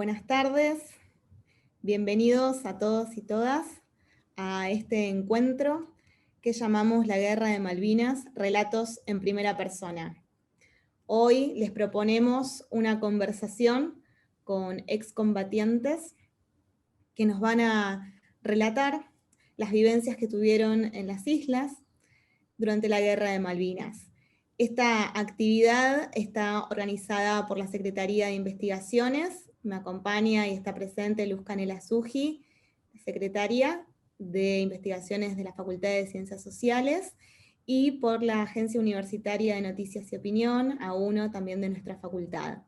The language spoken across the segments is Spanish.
Buenas tardes, bienvenidos a todos y todas a este encuentro que llamamos La Guerra de Malvinas, Relatos en Primera Persona. Hoy les proponemos una conversación con excombatientes que nos van a relatar las vivencias que tuvieron en las islas durante la Guerra de Malvinas. Esta actividad está organizada por la Secretaría de Investigaciones. Me acompaña y está presente Luz Canela Suji, secretaria de Investigaciones de la Facultad de Ciencias Sociales, y por la Agencia Universitaria de Noticias y Opinión, A1, también de nuestra facultad.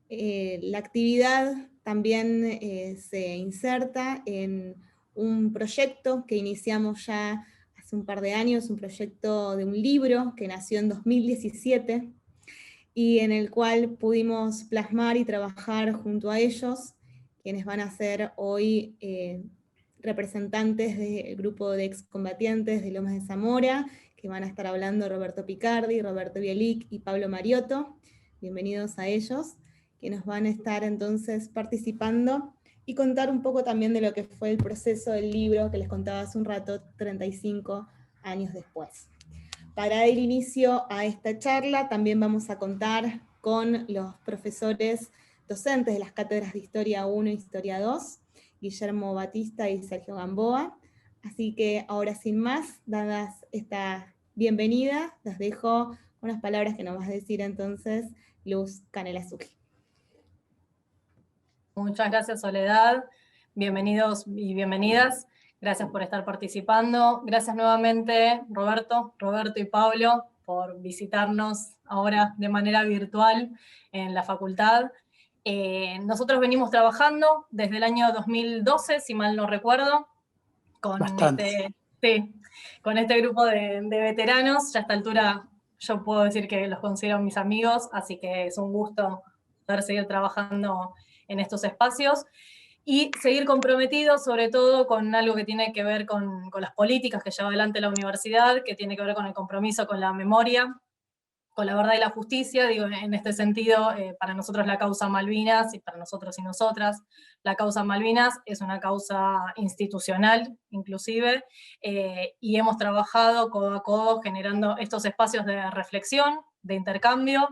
La actividad también se inserta en un proyecto que iniciamos ya hace un par de años, un proyecto de un libro que nació en 2017 y en el cual pudimos plasmar y trabajar junto a ellos, quienes van a ser hoy representantes del grupo de excombatientes de Lomas de Zamora, que van a estar hablando Roberto Picardi, Roberto Bielic y Pablo Mariotto. Bienvenidos a ellos, que nos van a estar entonces participando y contar un poco también de lo que fue el proceso del libro que les contaba hace un rato, 35 años después. Para dar inicio a esta charla también vamos a contar con los profesores docentes de las cátedras de Historia 1 y Historia 2, Guillermo Batista y Sergio Gamboa. Así que ahora sin más, dadas esta bienvenida, les dejo unas palabras que nos va a decir entonces Luz Canela Suji. Muchas gracias, Soledad. Bienvenidos y bienvenidas. Gracias por estar participando. Gracias nuevamente, Roberto y Pablo, por visitarnos ahora de manera virtual en la facultad. Nosotros venimos trabajando desde el año 2012, si mal no recuerdo, con este grupo de veteranos. Ya a esta altura yo puedo decir que los considero mis amigos, así que es un gusto poder seguir trabajando en estos espacios y seguir comprometidos sobre todo con algo que tiene que ver con las políticas que lleva adelante la universidad, que tiene que ver con el compromiso con la memoria, con la verdad y la justicia. Digo, en este sentido, para nosotros la causa Malvinas, y para nosotros y nosotras, la causa Malvinas es una causa institucional, inclusive, y hemos trabajado codo a codo generando estos espacios de reflexión, de intercambio.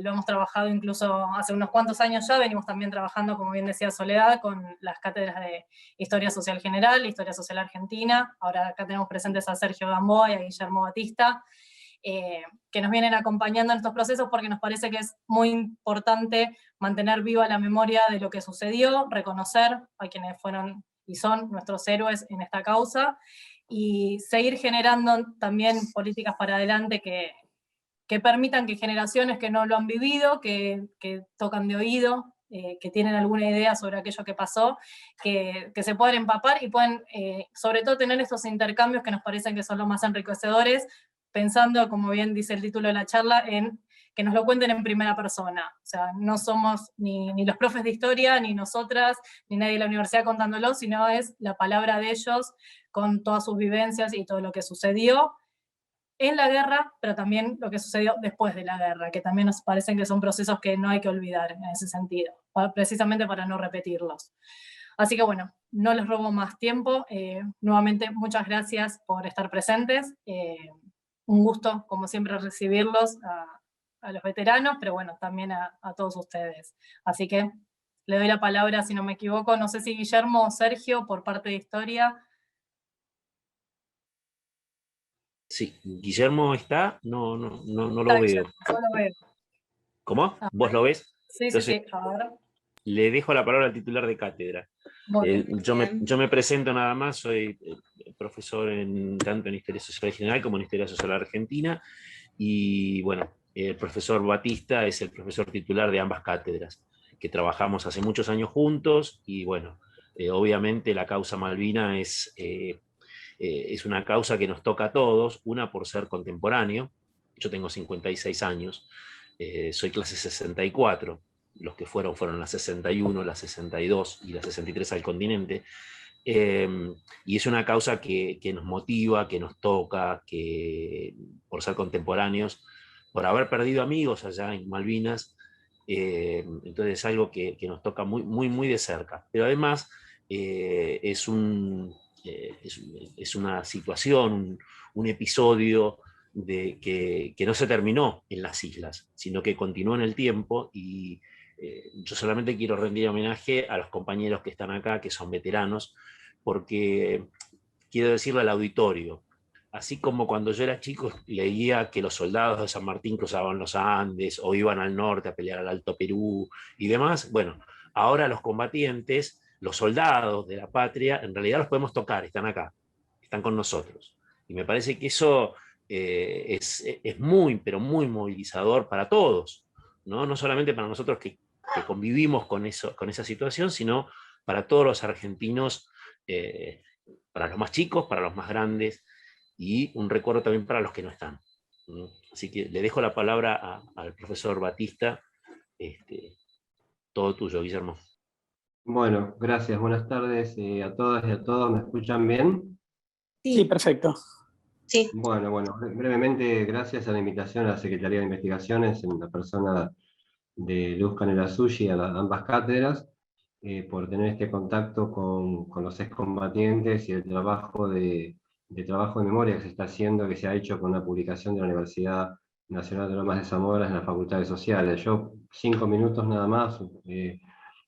Lo hemos trabajado incluso hace unos cuantos años ya, venimos también trabajando, como bien decía Soledad, con las cátedras de Historia Social General, Historia Social Argentina. Ahora acá tenemos presentes a Sergio Gamboa y a Guillermo Batista, que nos vienen acompañando en estos procesos porque nos parece que es muy importante mantener viva la memoria de lo que sucedió, reconocer a quienes fueron y son nuestros héroes en esta causa, y seguir generando también políticas para adelante que permitan que generaciones que no lo han vivido, que tocan de oído, que tienen alguna idea sobre aquello que pasó, que se puedan empapar y puedan, sobre todo, tener estos intercambios que nos parecen que son los más enriquecedores, pensando, como bien dice el título de la charla, en que nos lo cuenten en primera persona. O sea, no somos ni los profes de historia, ni nosotras, ni nadie de la universidad contándolo, sino es la palabra de ellos, con todas sus vivencias y todo lo que sucedió en la guerra, pero también lo que sucedió después de la guerra, que también nos parecen que son procesos que no hay que olvidar en ese sentido, precisamente para no repetirlos. Así que bueno, no les robo más tiempo. Nuevamente, muchas gracias por estar presentes. Un gusto, como siempre, recibirlos a los veteranos, pero bueno, también a todos ustedes. Así que le doy la palabra, si no me equivoco, no sé si Guillermo o Sergio, por parte de Historia. Sí, Guillermo está, no lo veo. Yo lo veo. ¿Cómo? ¿Vos lo ves? Sí, Entonces, sí, ahora. le dejo la palabra al titular de cátedra. Yo me presento nada más, soy profesor tanto en Historia Social General como en Historia Social Argentina, y bueno, el profesor Batista es el profesor titular de ambas cátedras, que trabajamos hace muchos años juntos, y bueno, obviamente la causa Malvina es una causa que nos toca a todos, una por ser contemporáneo. Yo tengo 56 años, soy clase 64, los que fueron la 61, la 62 y la 63 al continente, y es una causa que nos motiva, que nos toca, que por ser contemporáneos, por haber perdido amigos allá en Malvinas, Entonces es algo que nos toca muy, muy, muy de cerca. Pero además es una situación, un episodio que no se terminó en las islas, sino que continuó en el tiempo, y yo solamente quiero rendir homenaje a los compañeros que están acá, que son veteranos, porque quiero decirle al auditorio, así como cuando yo era chico leía que los soldados de San Martín cruzaban los Andes o iban al norte a pelear al Alto Perú y demás, bueno, ahora los combatientes, los soldados de la patria, en realidad los podemos tocar, están acá, están con nosotros. Y me parece que eso es muy, pero muy movilizador para todos, ¿no? No solamente para nosotros que convivimos con esa situación, sino para todos los argentinos, para los más chicos, para los más grandes, y un recuerdo también para los que no están. Así que le dejo la palabra al profesor Batista. Todo tuyo, Guillermo. Bueno, gracias. Buenas tardes a todas y a todos. ¿Me escuchan bien? Sí, perfecto. Sí. Bueno, brevemente, gracias a la invitación a la Secretaría de Investigaciones, en la persona de Luz Canelasucci, a ambas cátedras, por tener este contacto con los excombatientes y el trabajo de memoria que se está haciendo, que se ha hecho con una publicación de la Universidad Nacional de Lomas de Zamora en las Facultades Sociales. Yo, 5 minutos nada más.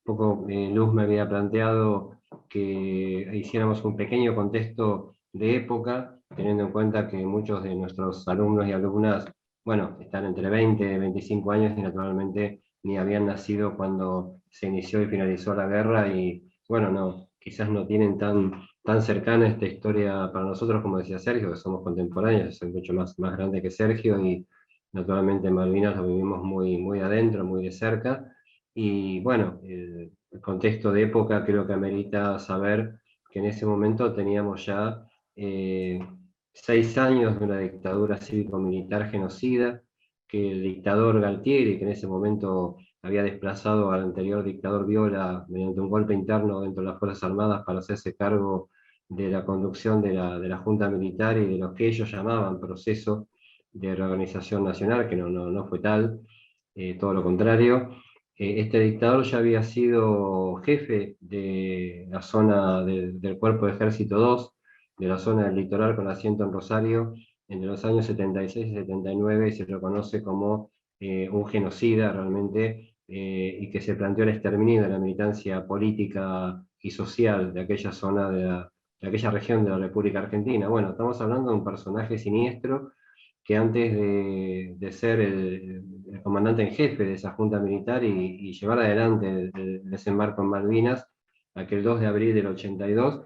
Luz me había planteado que hiciéramos un pequeño contexto de época, teniendo en cuenta que muchos de nuestros alumnos y alumnas, bueno, están entre 20 y 25 años y naturalmente ni habían nacido cuando se inició y finalizó la guerra, y bueno, quizás no tienen tan cercana esta historia para nosotros, como decía Sergio, que somos contemporáneos. Yo soy mucho más grande que Sergio, y naturalmente Malvinas lo vivimos muy, muy adentro, muy de cerca. Y bueno, el contexto de época creo que amerita saber que en ese momento teníamos ya 6 años de una dictadura cívico-militar genocida, que el dictador Galtieri, que en ese momento había desplazado al anterior dictador Viola mediante un golpe interno dentro de las Fuerzas Armadas para hacerse cargo de la conducción de la Junta Militar y de lo que ellos llamaban proceso de reorganización nacional, que no fue tal, todo lo contrario. Este dictador ya había sido jefe de la zona del Cuerpo de Ejército 2, de la zona del litoral con asiento en Rosario, entre los años 76 y 79, y se lo conoce como un genocida realmente, y que se planteó el exterminio de la militancia política y social de aquella zona, de aquella región de la República Argentina. Bueno, estamos hablando de un personaje siniestro que antes de ser el comandante en jefe de esa junta militar y llevar adelante el desembarco en Malvinas, aquel 2 de abril del 82,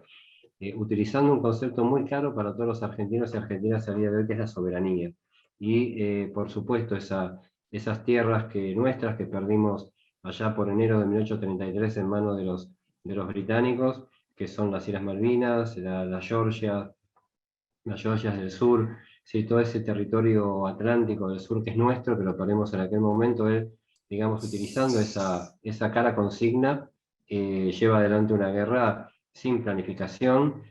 utilizando un concepto muy claro para todos los argentinos y argentinas al día de hoy, que es la soberanía. Y por supuesto esas tierras nuestras que perdimos allá por enero de 1833 en manos de los británicos, que son las Islas Malvinas, las Georgias del sur, ¿sí? Todo ese territorio atlántico del sur que es nuestro, que lo perdimos en aquel momento. Él, digamos, utilizando esa cara consigna, lleva adelante una guerra sin planificación,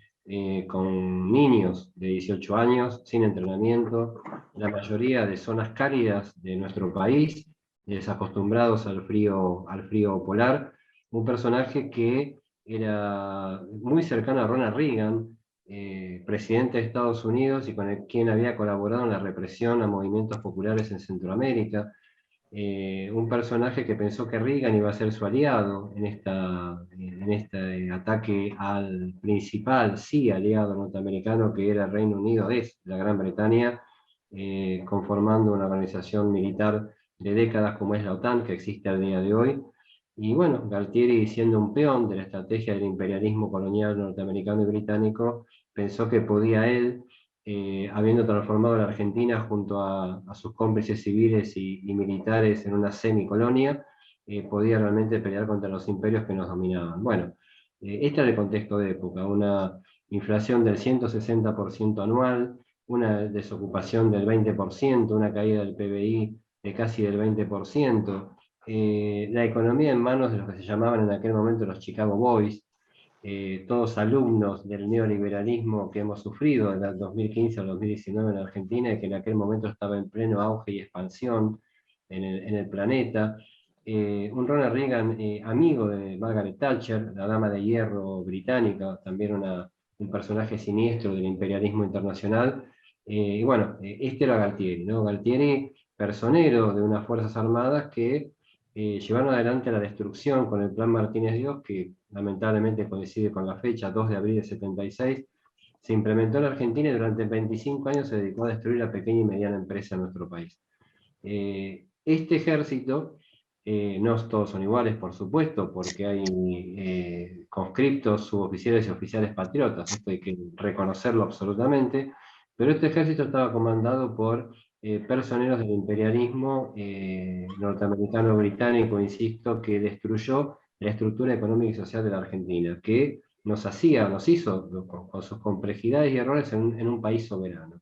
con niños de 18 años, sin entrenamiento, la mayoría de zonas cálidas de nuestro país, desacostumbrados al frío polar. Un personaje que era muy cercano a Ronald Reagan, presidente de Estados Unidos, y con quien había colaborado en la represión a movimientos populares en Centroamérica. Un personaje que pensó que Reagan iba a ser su aliado en este ataque al principal, sí, aliado norteamericano, que era el Reino Unido, es la Gran Bretaña, conformando una organización militar de décadas como es la OTAN, que existe al día de hoy. Y bueno, Galtieri, siendo un peón de la estrategia del imperialismo colonial norteamericano y británico, pensó que podía él, habiendo transformado la Argentina junto a sus cómplices civiles y militares en una semicolonia, podía realmente pelear contra los imperios que nos dominaban. Bueno, este era el contexto de época: una inflación del 160% anual, una desocupación del 20%, una caída del PBI de casi del 20%, la economía en manos de los que se llamaban en aquel momento los Chicago Boys, todos alumnos del neoliberalismo que hemos sufrido del 2015 al 2019 en Argentina, y que en aquel momento estaba en pleno auge y expansión en el planeta. un Ronald Reagan amigo de Margaret Thatcher, la dama de hierro británica, también un personaje siniestro del imperialismo internacional. Y bueno, este era Galtieri, ¿no? Galtieri, personero de unas Fuerzas Armadas que llevaron adelante la destrucción con el Plan Martínez Dios, que lamentablemente coincide con la fecha, 2 de abril de 76, se implementó en Argentina y durante 25 años se dedicó a destruir la pequeña y mediana empresa en nuestro país. Este ejército, no todos son iguales, por supuesto, porque hay conscriptos, suboficiales y oficiales patriotas, esto hay que reconocerlo absolutamente, pero este ejército estaba comandado por personeros del imperialismo norteamericano-británico, insisto, que destruyó la estructura económica y social de la Argentina, que nos hizo con sus complejidades y errores en un país soberano.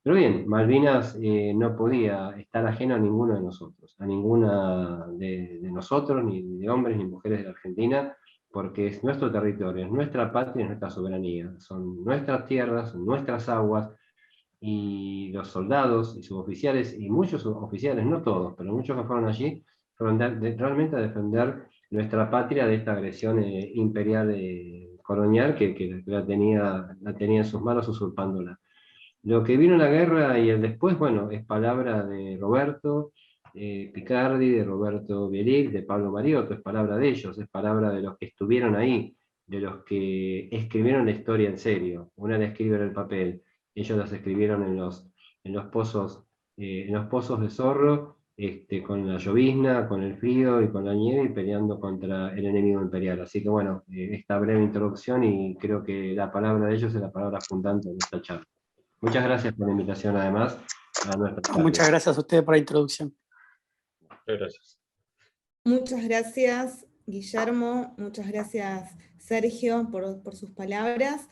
Pero bien, Malvinas no podía estar ajeno a ninguno de nosotros, a ninguna de nosotros, ni de hombres ni mujeres de la Argentina, porque es nuestro territorio, es nuestra patria, es nuestra soberanía, son nuestras tierras, son nuestras aguas, y los soldados y suboficiales, y muchos oficiales, no todos, pero muchos que fueron allí, fueron realmente a defender nuestra patria de esta agresión imperial colonial que la tenía en sus manos usurpándola. Lo que vino en la guerra y el después, bueno, es palabra de Roberto Picardi, de Roberto Bielic, de Pablo Mariotto, es palabra de ellos, es palabra de los que estuvieron ahí, de los que escribieron la historia en serio. Una la escribe en el papel, ellos las escribieron en los pozos de Zorro, con la llovizna, con el frío y con la nieve y peleando contra el enemigo imperial. Así que bueno, esta breve introducción y creo que la palabra de ellos es la palabra fundante de esta charla. Muchas gracias por la invitación, además, a nuestra charla. Muchas gracias a ustedes por la introducción. Muchas gracias. Muchas gracias, Guillermo. Muchas gracias, Sergio, por sus palabras.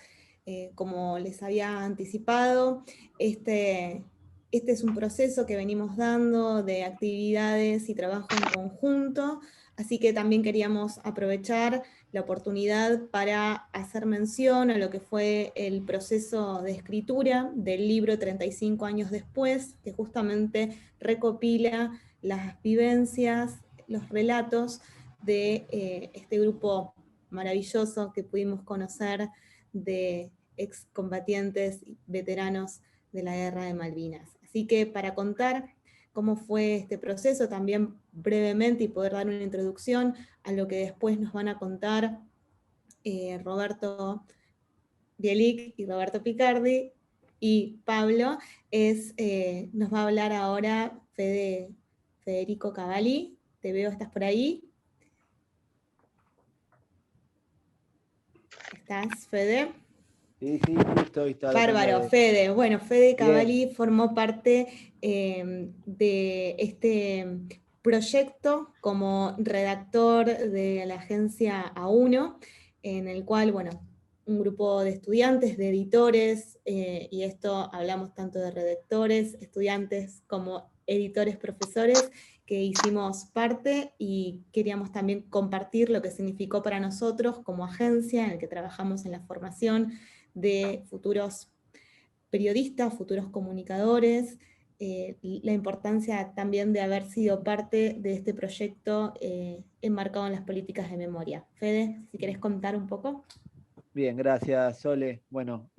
Como les había anticipado, este es un proceso que venimos dando de actividades y trabajo en conjunto, así que también queríamos aprovechar la oportunidad para hacer mención a lo que fue el proceso de escritura del libro 35 años después, que justamente recopila las vivencias, los relatos de este grupo maravilloso que pudimos conocer de excombatientes y veteranos de la Guerra de Malvinas. Así que para contar cómo fue este proceso, también brevemente y poder dar una introducción a lo que después nos van a contar Roberto Bielic y Roberto Picardi y Pablo, nos va a hablar ahora Federico Cavalli. Te veo, ¿estás por ahí? ¿Estás, Fede? Sí, justo está. Bárbaro, Fede. Bueno, Fede Cavalli formó parte de este proyecto como redactor de la agencia A1, en el cual, bueno, un grupo de estudiantes, de editores, y esto hablamos tanto de redactores, estudiantes como editores, profesores, que hicimos parte y queríamos también compartir lo que significó para nosotros como agencia en la que trabajamos en la formación de futuros periodistas, futuros comunicadores, la importancia también de haber sido parte de este proyecto enmarcado en las políticas de memoria. Fede, si querés contar un poco. Bien, gracias, Sole. Bueno,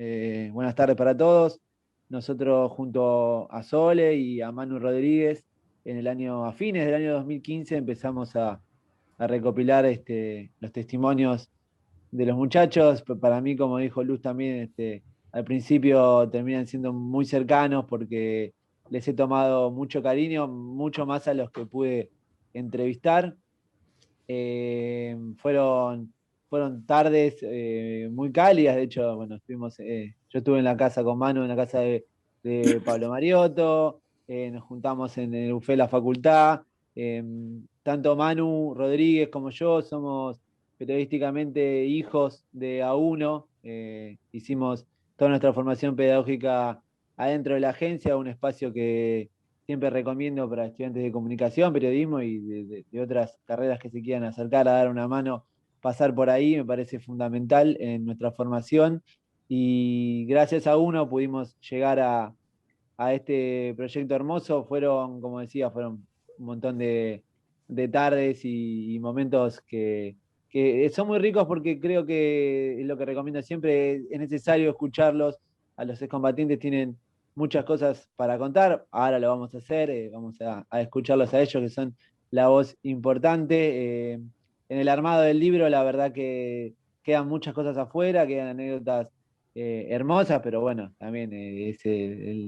buenas tardes para todos. Nosotros junto a Sole y a Manu Rodríguez, a fines del año 2015 empezamos a recopilar los testimonios de los muchachos. Para mí, como dijo Luz también, al principio terminan siendo muy cercanos porque les he tomado mucho cariño, mucho más a los que pude entrevistar. Fueron tardes muy cálidas. De hecho, bueno, yo estuve en la casa con Manu, en la casa de Pablo Mariotto, nos juntamos en el buffet de la facultad. Tanto Manu Rodríguez como yo somos periodísticamente hijos de A1, hicimos toda nuestra formación pedagógica adentro de la agencia, un espacio que siempre recomiendo para estudiantes de comunicación, periodismo y de otras carreras que se quieran acercar a dar una mano. Pasar por ahí me parece fundamental en nuestra formación, y gracias a uno pudimos llegar a este proyecto hermoso. Como decía, fueron un montón de de tardes y momentos que son muy ricos, porque creo que es lo que recomiendo siempre, es necesario escucharlos. A los excombatientes tienen muchas cosas para contar, ahora lo vamos a hacer, vamos a escucharlos a ellos, que son la voz importante. En el armado del libro, la verdad que quedan muchas cosas afuera, quedan anécdotas hermosas, pero bueno, también es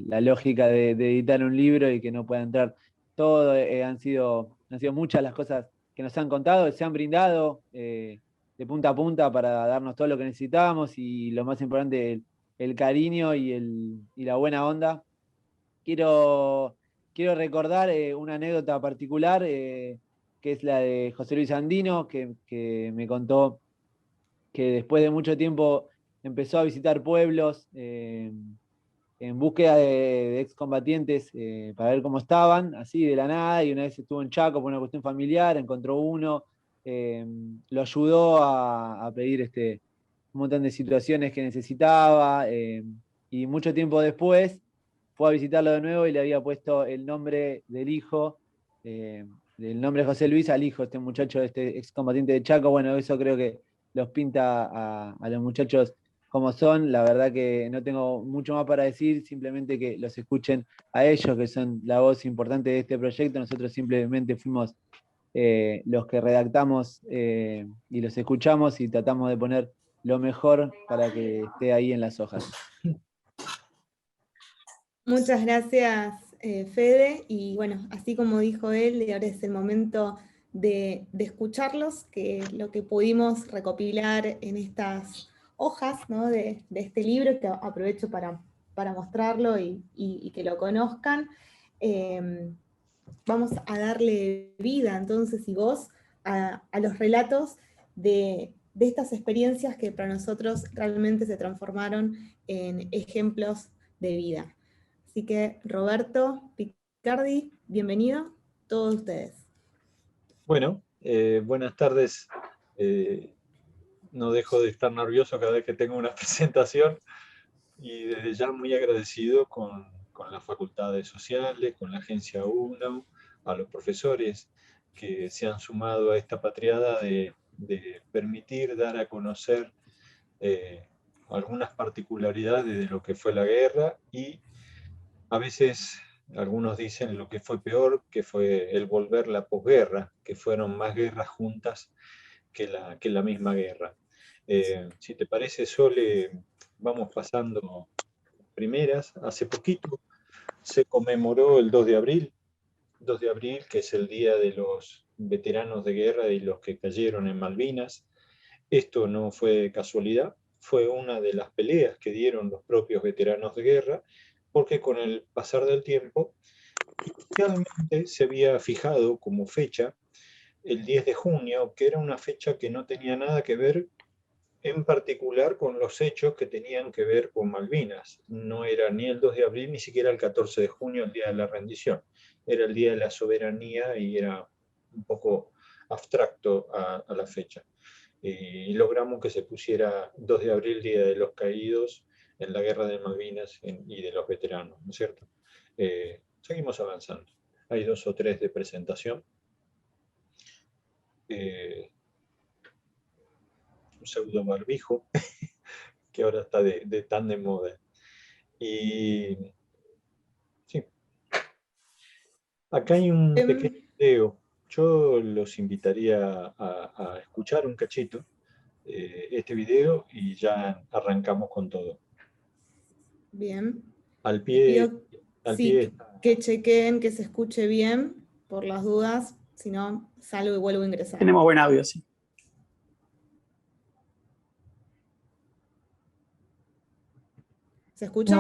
la lógica de editar un libro y que no pueda entrar todo. Han sido muchas las cosas que nos han contado, se han brindado de punta a punta para darnos todo lo que necesitábamos, y lo más importante, el cariño y la buena onda. Quiero recordar una anécdota particular, que es la de José Luis Andino, que me contó que después de mucho tiempo empezó a visitar pueblos en búsqueda de excombatientes para ver cómo estaban, así de la nada, y una vez estuvo en Chaco por una cuestión familiar, encontró uno, lo ayudó a pedir un montón de situaciones que necesitaba, y mucho tiempo después fue a visitarlo de nuevo y le había puesto el nombre del hijo, del nombre de José Luis al hijo, este muchacho, este excombatiente de Chaco. Bueno, eso creo que los pinta a los muchachos como son. La verdad que no tengo mucho más para decir, simplemente que los escuchen a ellos, que son la voz importante de este proyecto. Nosotros simplemente fuimos los que redactamos y los escuchamos y tratamos de poner lo mejor para que esté ahí en las hojas. Muchas gracias, Fede, y bueno, así como dijo él, ahora es el momento de escucharlos, que es lo que pudimos recopilar en estas hojas, ¿no?, de este libro, que aprovecho para mostrarlo y que lo conozcan. Vamos a darle vida entonces y voz a los relatos de estas experiencias que para nosotros realmente se transformaron en ejemplos de vida. Así que Roberto Picardi, bienvenido, todos ustedes. Bueno, buenas tardes. No dejo de estar nervioso cada vez que tengo una presentación, y desde ya muy agradecido con las facultades sociales, con la Agencia UNAU, a los profesores que se han sumado a esta patriada de permitir dar a conocer algunas particularidades de lo que fue la guerra, y a veces algunos dicen lo que fue peor, que fue el volver la posguerra, que fueron más guerras juntas que la misma guerra. Si te parece, Sole, vamos pasando primeras. Hace poquito se conmemoró el 2 de abril, que es el Día de los Veteranos de Guerra y los que cayeron en Malvinas. Esto no fue casualidad, fue una de las peleas que dieron los propios veteranos de guerra, porque con el pasar del tiempo, inicialmente se había fijado como fecha el 10 de junio, que era una fecha que no tenía nada que ver en particular con los hechos que tenían que ver con Malvinas. No era ni el 2 de abril, ni siquiera el 14 de junio, el día de la rendición. Era el día de la soberanía y era un poco abstracto a la fecha. Y logramos que se pusiera 2 de abril, Día de los Caídos en la Guerra de Malvinas y de los veteranos, ¿no es cierto? Seguimos avanzando. Hay 2 o 3 de presentación. Un pseudo barbijo, que ahora está tan de moda. Y sí. Acá hay un pequeño video. Yo los invitaría a escuchar un cachito este video y ya arrancamos con todo. Bien. Al pie. Que chequen, que se escuche bien, por las dudas, si no, salgo y vuelvo a ingresar. Tenemos buen audio, sí. ¿Se escucha?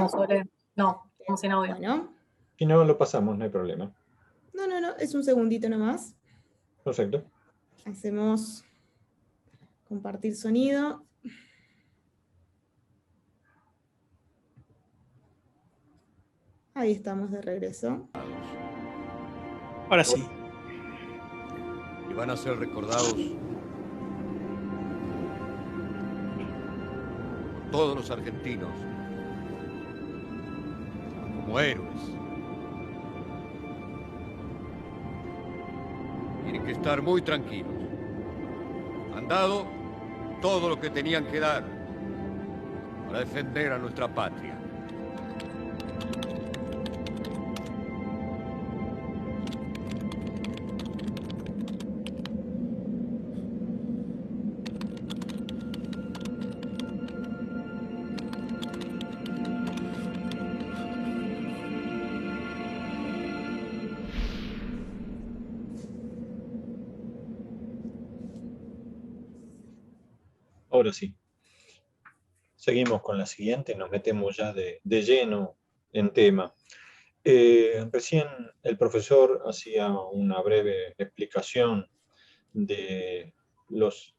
No, estamos sin audio. Bueno. Si no, lo pasamos, no hay problema. No, es un segundito nomás. Perfecto. Hacemos compartir sonido. Ahí estamos de regreso. Ahora sí. Y van a ser recordados por todos los argentinos como héroes. Miren que estar muy tranquilos. Han dado todo lo que tenían que dar para defender a nuestra patria. Ahora sí. Seguimos con la siguiente, nos metemos ya de lleno en tema. Recién el profesor hacía una breve explicación de los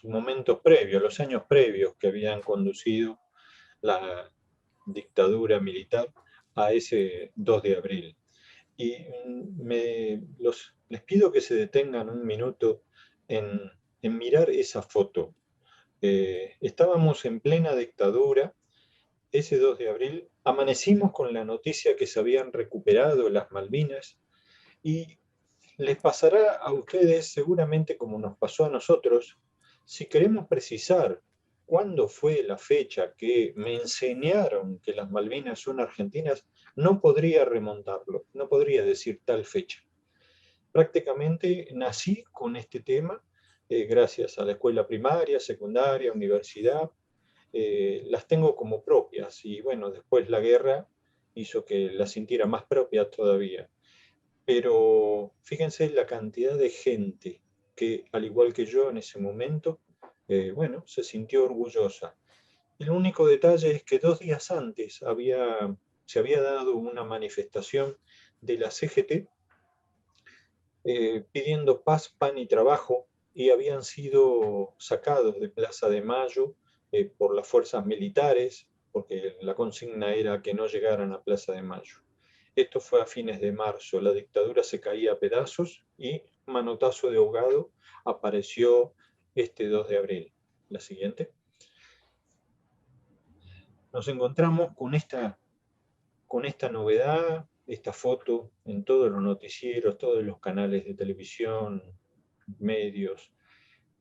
momentos previos, los años previos que habían conducido la dictadura militar a ese 2 de abril. Y les pido que se detengan un minuto en mirar esa foto. Estábamos en plena dictadura, ese 2 de abril, amanecimos con la noticia que se habían recuperado las Malvinas, y les pasará a ustedes seguramente como nos pasó a nosotros. Si queremos precisar cuándo fue la fecha que me enseñaron que las Malvinas son argentinas, no podría remontarlo, no podría decir tal fecha. Prácticamente nací con este tema, gracias a la escuela primaria, secundaria, universidad, las tengo como propias, y bueno, después la guerra hizo que las sintiera más propias todavía. Pero fíjense la cantidad de gente que, al igual que yo en ese momento, bueno, se sintió orgullosa. El único detalle es que 2 días antes se había dado una manifestación de la CGT pidiendo paz, pan y trabajo, y habían sido sacados de Plaza de Mayo por las fuerzas militares, porque la consigna era que no llegaran a Plaza de Mayo. Esto fue a fines de marzo, la dictadura se caía a pedazos y manotazo de ahogado apareció este 2 de abril. La siguiente. Nos encontramos con esta novedad, esta foto en todos los noticieros, todos los canales de televisión, medios.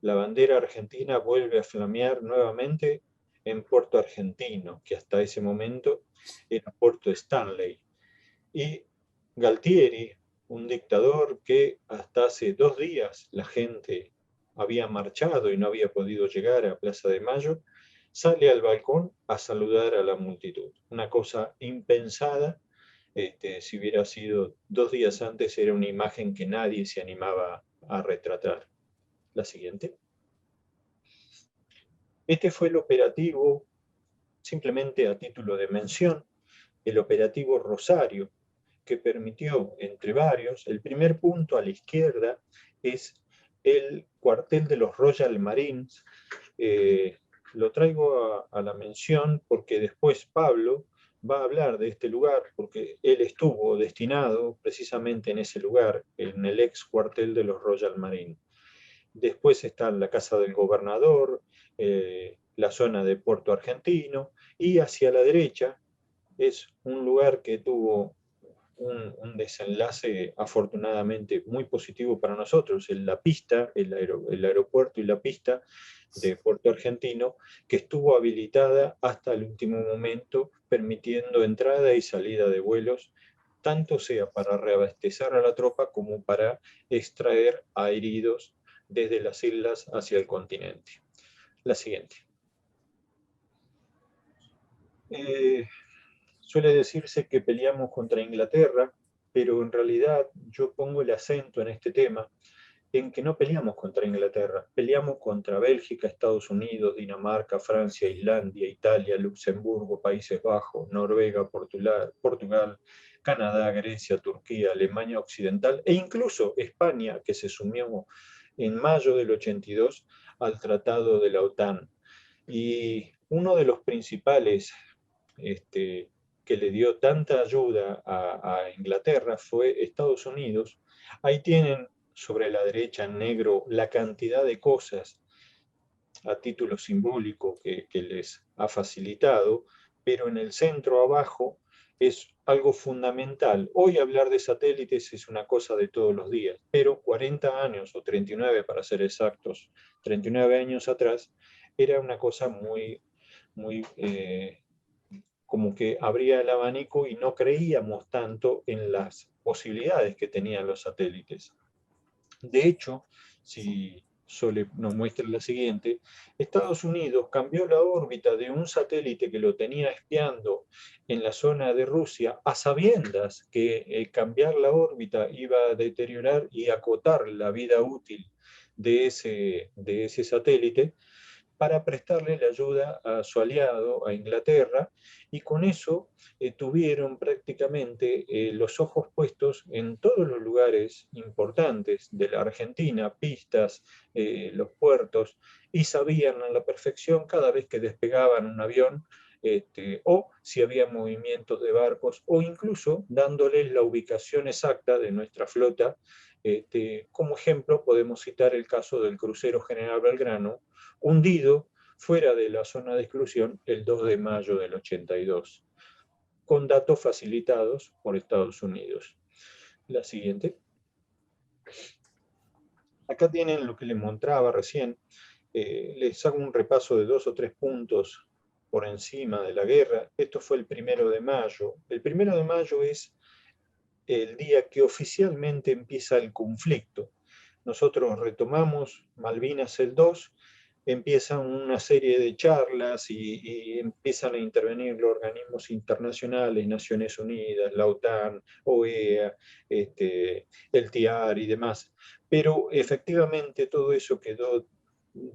La bandera argentina vuelve a flamear nuevamente en Puerto Argentino, que hasta ese momento era Puerto Stanley. Y Galtieri, un dictador que hasta hace 2 días la gente había marchado y no había podido llegar a Plaza de Mayo, sale al balcón a saludar a la multitud. Una cosa impensada. Si hubiera sido 2 días antes, era una imagen que nadie se animaba a retratar. La siguiente. Este fue el operativo, simplemente a título de mención, el operativo Rosario, que permitió, entre varios, el primer punto a la izquierda es el cuartel de los Royal Marines. Lo traigo a la mención porque después Pablo va a hablar de este lugar, porque él estuvo destinado precisamente en ese lugar, en el ex cuartel de los Royal Marines. Después está la casa del gobernador, la zona de Puerto Argentino, y hacia la derecha es un lugar que tuvo un desenlace afortunadamente muy positivo para nosotros, en la pista, el aeropuerto y la pista de Puerto Argentino, que estuvo habilitada hasta el último momento, permitiendo entrada y salida de vuelos, tanto sea para reabastecer a la tropa como para extraer a heridos desde las islas hacia el continente. La siguiente. Suele decirse que peleamos contra Inglaterra, pero en realidad yo pongo el acento en este tema en que no peleamos contra Inglaterra, peleamos contra Bélgica, Estados Unidos, Dinamarca, Francia, Islandia, Italia, Luxemburgo, Países Bajos, Noruega, Portugal, Canadá, Grecia, Turquía, Alemania Occidental e incluso España, que se sumió en mayo del 82 al Tratado de la OTAN. Y uno de los principales que le dio tanta ayuda a Inglaterra fue Estados Unidos. Ahí tienen sobre la derecha en negro la cantidad de cosas a título simbólico que les ha facilitado, pero en el centro abajo es algo fundamental. Hoy hablar de satélites es una cosa de todos los días, pero 40 años, o 39 para ser exactos, 39 años atrás, era una cosa muy, muy como que abría el abanico y no creíamos tanto en las posibilidades que tenían los satélites. De hecho, si Sole nos muestra la siguiente, Estados Unidos cambió la órbita de un satélite que lo tenía espiando en la zona de Rusia, a sabiendas que cambiar la órbita iba a deteriorar y acotar la vida útil de ese satélite, para prestarle la ayuda a su aliado, a Inglaterra, y con eso tuvieron prácticamente los ojos puestos en todos los lugares importantes de la Argentina, pistas, los puertos, y sabían a la perfección cada vez que despegaban un avión, o si había movimientos de barcos, o incluso dándoles la ubicación exacta de nuestra flota. Como ejemplo podemos citar el caso del crucero General Belgrano, hundido fuera de la zona de exclusión el 2 de mayo del 82, con datos facilitados por Estados Unidos. La siguiente. Acá tienen lo que les mostraba recién. Les hago un repaso de 2 o 3 puntos por encima de la guerra. Esto fue el 1 de mayo. El 1 de mayo es el día que oficialmente empieza el conflicto. Nosotros retomamos Malvinas el 2, empiezan una serie de charlas y empiezan a intervenir los organismos internacionales, Naciones Unidas, la OTAN, OEA, el TIAR y demás. Pero efectivamente todo eso quedó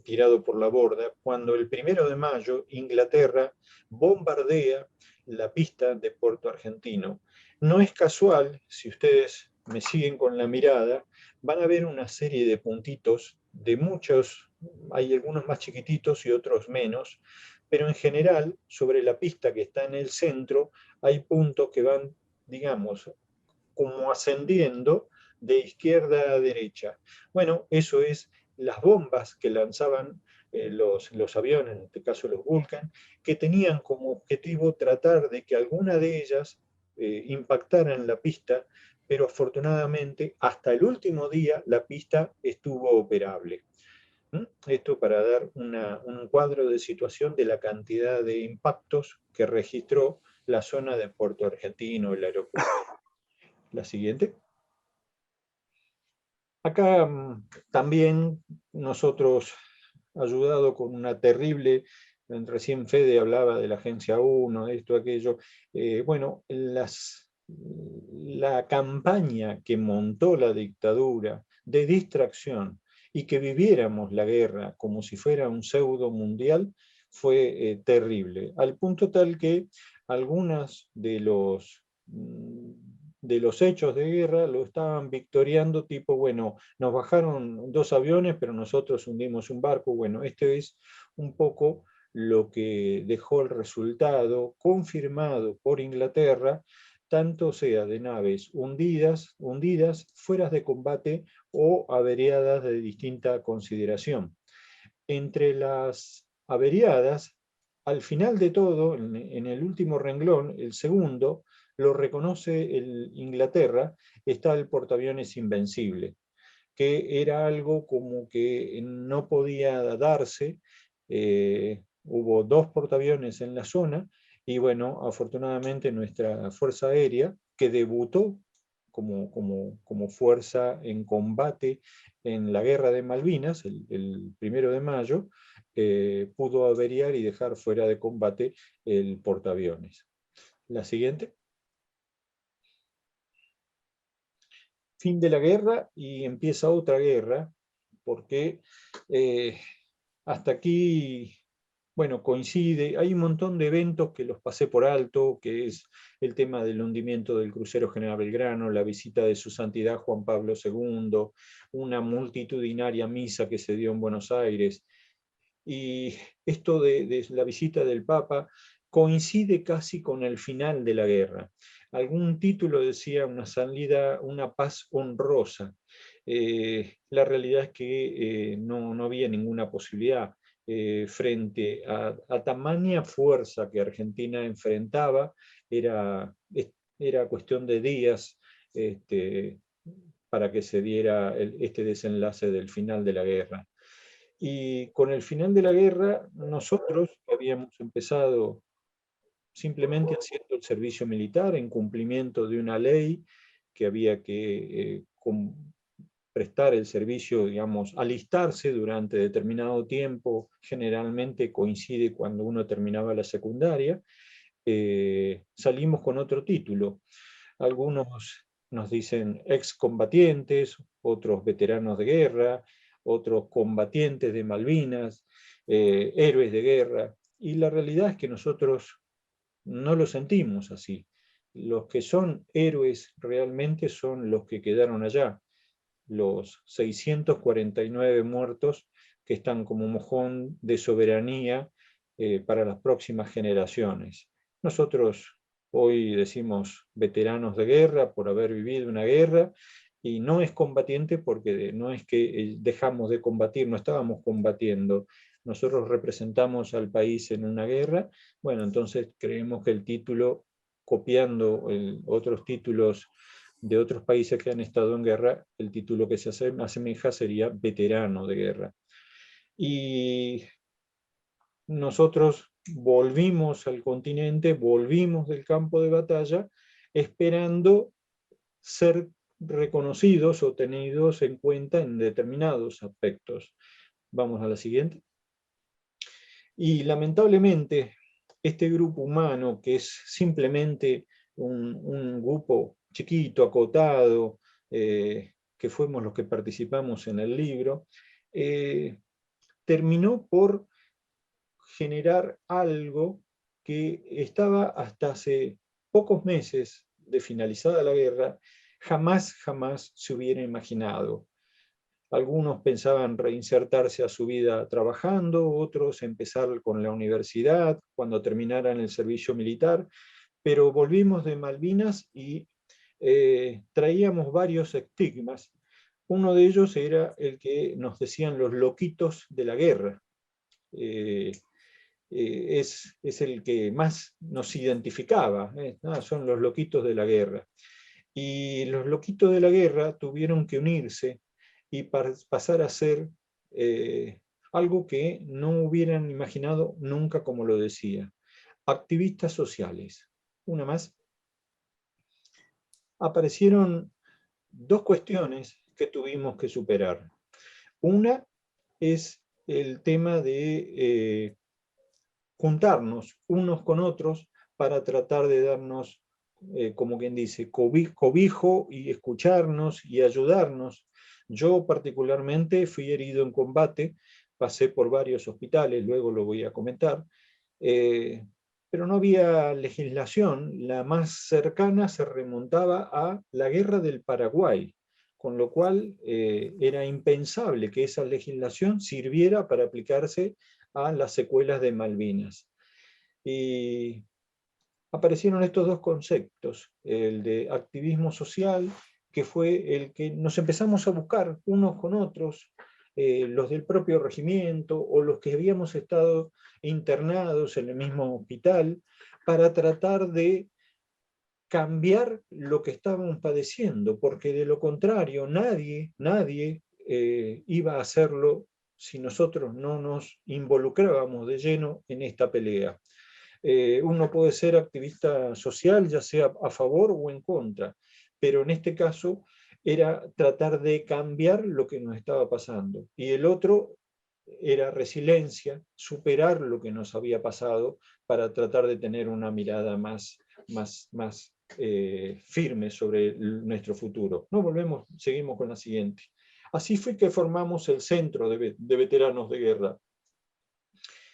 tirado por la borda cuando el 1 de mayo Inglaterra bombardea la pista de Puerto Argentino. No es casual, si ustedes me siguen con la mirada, van a ver una serie de puntitos de muchos, hay algunos más chiquititos y otros menos, pero en general, sobre la pista que está en el centro, hay puntos que van, digamos, como ascendiendo de izquierda a derecha. Bueno, eso es las bombas que lanzaban los aviones, en este caso los Vulcan, que tenían como objetivo tratar de que alguna de ellas impactara en la pista, pero afortunadamente hasta el último día la pista estuvo operable. Esto para dar un cuadro de situación de la cantidad de impactos que registró la zona de Puerto Argentino, el aeropuerto. La siguiente. Acá también nosotros, ayudado con una terrible, recién Fede hablaba de la Agencia 1, esto, aquello, bueno, la campaña que montó la dictadura de distracción y que viviéramos la guerra como si fuera un pseudo mundial fue terrible, al punto tal que algunas de los hechos de guerra lo estaban victoriando, tipo, bueno, nos bajaron 2 aviones, pero nosotros hundimos un barco. Bueno, este es un poco lo que dejó el resultado confirmado por Inglaterra, tanto sea de naves hundidas, fueras de combate o averiadas de distinta consideración. Entre las averiadas, al final de todo, en el último renglón, el segundo, lo reconoce Inglaterra, está el portaaviones Invencible, que era algo como que no podía darse. Hubo 2 portaaviones en la zona, y bueno, afortunadamente nuestra Fuerza Aérea, que debutó como fuerza en combate en la Guerra de Malvinas, el 1 de mayo, pudo averiar y dejar fuera de combate el portaaviones. La siguiente. Fin de la guerra y empieza otra guerra, porque hasta aquí, bueno, coincide, hay un montón de eventos que los pasé por alto, que es el tema del hundimiento del crucero General Belgrano, la visita de su santidad Juan Pablo II, una multitudinaria misa que se dio en Buenos Aires, y esto de la visita del Papa coincide casi con el final de la guerra. Algún título decía una salida, una paz honrosa. La realidad es que no había ninguna posibilidad frente a tamaña fuerza que Argentina enfrentaba era cuestión de días para que se diera este desenlace del final de la guerra. Y con el final de la guerra, nosotros habíamos empezado simplemente haciendo el servicio militar en cumplimiento de una ley que había que prestar el servicio, digamos, alistarse durante determinado tiempo, generalmente coincide cuando uno terminaba la secundaria. Salimos con otro título. Algunos nos dicen excombatientes, otros veteranos de guerra, otros combatientes de Malvinas, héroes de guerra, y la realidad es que nosotros no lo sentimos así. Los que son héroes realmente son los que quedaron allá, los 649 muertos que están como mojón de soberanía para las próximas generaciones. Nosotros hoy decimos veteranos de guerra por haber vivido una guerra, y no es combatiente porque no es que dejamos de combatir, no estábamos combatiendo. Nosotros representamos al país en una guerra. Bueno, entonces creemos que el título, copiando otros títulos de otros países que han estado en guerra, el título que se asemeja sería veterano de guerra. Y nosotros volvimos al continente, volvimos del campo de batalla, esperando ser reconocidos o tenidos en cuenta en determinados aspectos. Vamos a la siguiente. Y lamentablemente, este grupo humano, que es simplemente un grupo chiquito, acotado, que fuimos los que participamos en el libro, terminó por generar algo que estaba hasta hace pocos meses de finalizada la guerra, jamás se hubiera imaginado. Algunos pensaban reinsertarse a su vida trabajando, otros empezar con la universidad cuando terminaran el servicio militar, pero volvimos de Malvinas y traíamos varios estigmas. Uno de ellos era el que nos decían los loquitos de la guerra. Es el que más nos identificaba, son los loquitos de la guerra. Y los loquitos de la guerra tuvieron que unirse y pasar a ser algo que no hubieran imaginado nunca, como lo decía. Activistas sociales. Una más. Aparecieron dos cuestiones que tuvimos que superar. Una es el tema de juntarnos unos con otros para tratar de darnos, como quien dice, cobijo y escucharnos y ayudarnos. Yo particularmente fui herido en combate, pasé por varios hospitales, luego lo voy a comentar, pero no había legislación. La más cercana se remontaba a la Guerra del Paraguay, con lo cual era impensable que esa legislación sirviera para aplicarse a las secuelas de Malvinas. Y aparecieron estos dos conceptos, el de activismo social, que fue el que nos empezamos a buscar unos con otros, los del propio regimiento o los que habíamos estado internados en el mismo hospital, para tratar de cambiar lo que estábamos padeciendo, porque de lo contrario nadie iba a hacerlo si nosotros no nos involucrábamos de lleno en esta pelea. Uno puede ser activista social, ya sea a favor o en contra, pero en este caso era tratar de cambiar lo que nos estaba pasando. Y el otro era resiliencia, superar lo que nos había pasado para tratar de tener una mirada más firme sobre nuestro futuro. No volvemos, seguimos con la siguiente. Así fue que formamos el Centro de Veteranos de Guerra.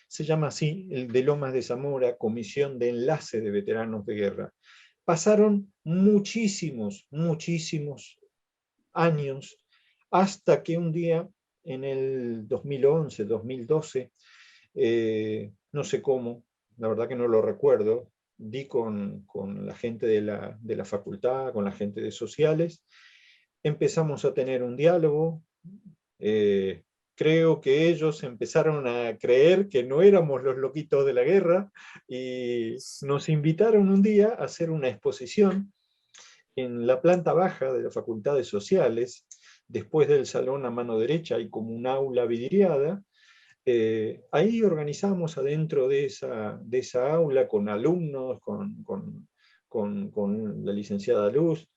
Se llama así, el de Lomas de Zamora, Comisión de Enlace de Veteranos de Guerra. Pasaron muchísimos años hasta que un día, en el 2011, 2012, no sé cómo, la verdad que no lo recuerdo, di con la gente de la facultad, con la gente de sociales, empezamos a tener un diálogo, creo que ellos empezaron a creer que no éramos los loquitos de la guerra y nos invitaron un día a hacer una exposición en la planta baja de las Facultades Sociales. Después del salón a mano derecha hay como un aula vidriada. Ahí organizamos adentro de esa aula con alumnos, con la licenciada Luz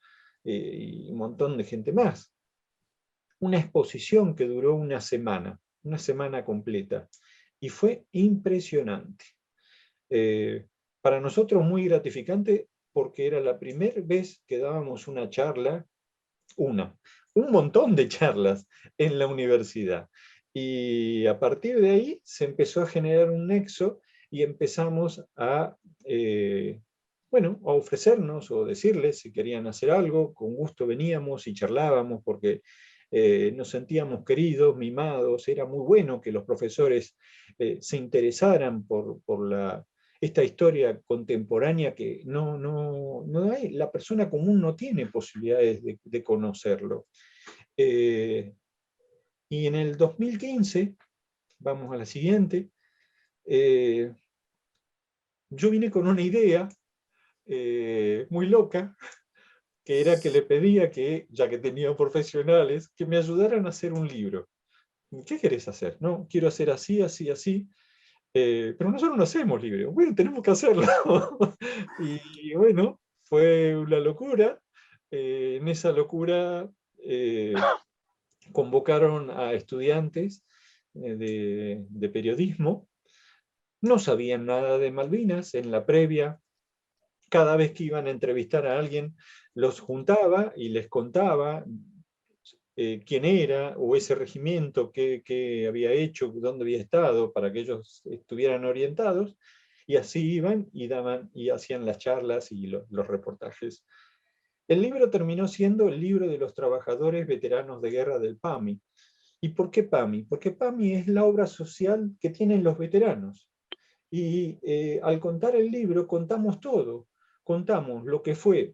y un montón de gente más. Una exposición que duró una semana completa, y fue impresionante. Para nosotros muy gratificante, porque era la primera vez que dábamos una charla, un montón de charlas en la universidad. Y a partir de ahí se empezó a generar un nexo y empezamos a ofrecernos o decirles si querían hacer algo. Con gusto veníamos y charlábamos porque nos sentíamos queridos, mimados. Era muy bueno que los profesores se interesaran por esta historia contemporánea que no hay, la persona común no tiene posibilidades de conocerlo. Y en el 2015, vamos a la siguiente, yo vine con una idea muy loca, que era que le pedía que, ya que tenía profesionales, que me ayudaran a hacer un libro. ¿Qué querés hacer? No, quiero hacer así, así, así. Pero nosotros no hacemos libros. Bueno, tenemos que hacerlo. Y bueno, fue una locura. En esa locura convocaron a estudiantes de periodismo. No sabían nada de Malvinas. En la previa, cada vez que iban a entrevistar a alguien, los juntaba y les contaba quién era, o ese regimiento, qué había hecho, dónde había estado, para que ellos estuvieran orientados, y así iban y daban y hacían las charlas y los reportajes. El libro terminó siendo el libro de los trabajadores veteranos de guerra del PAMI. ¿Y por qué PAMI? Porque PAMI es la obra social que tienen los veteranos. Y al contar el libro contamos todo. Contamos lo que fue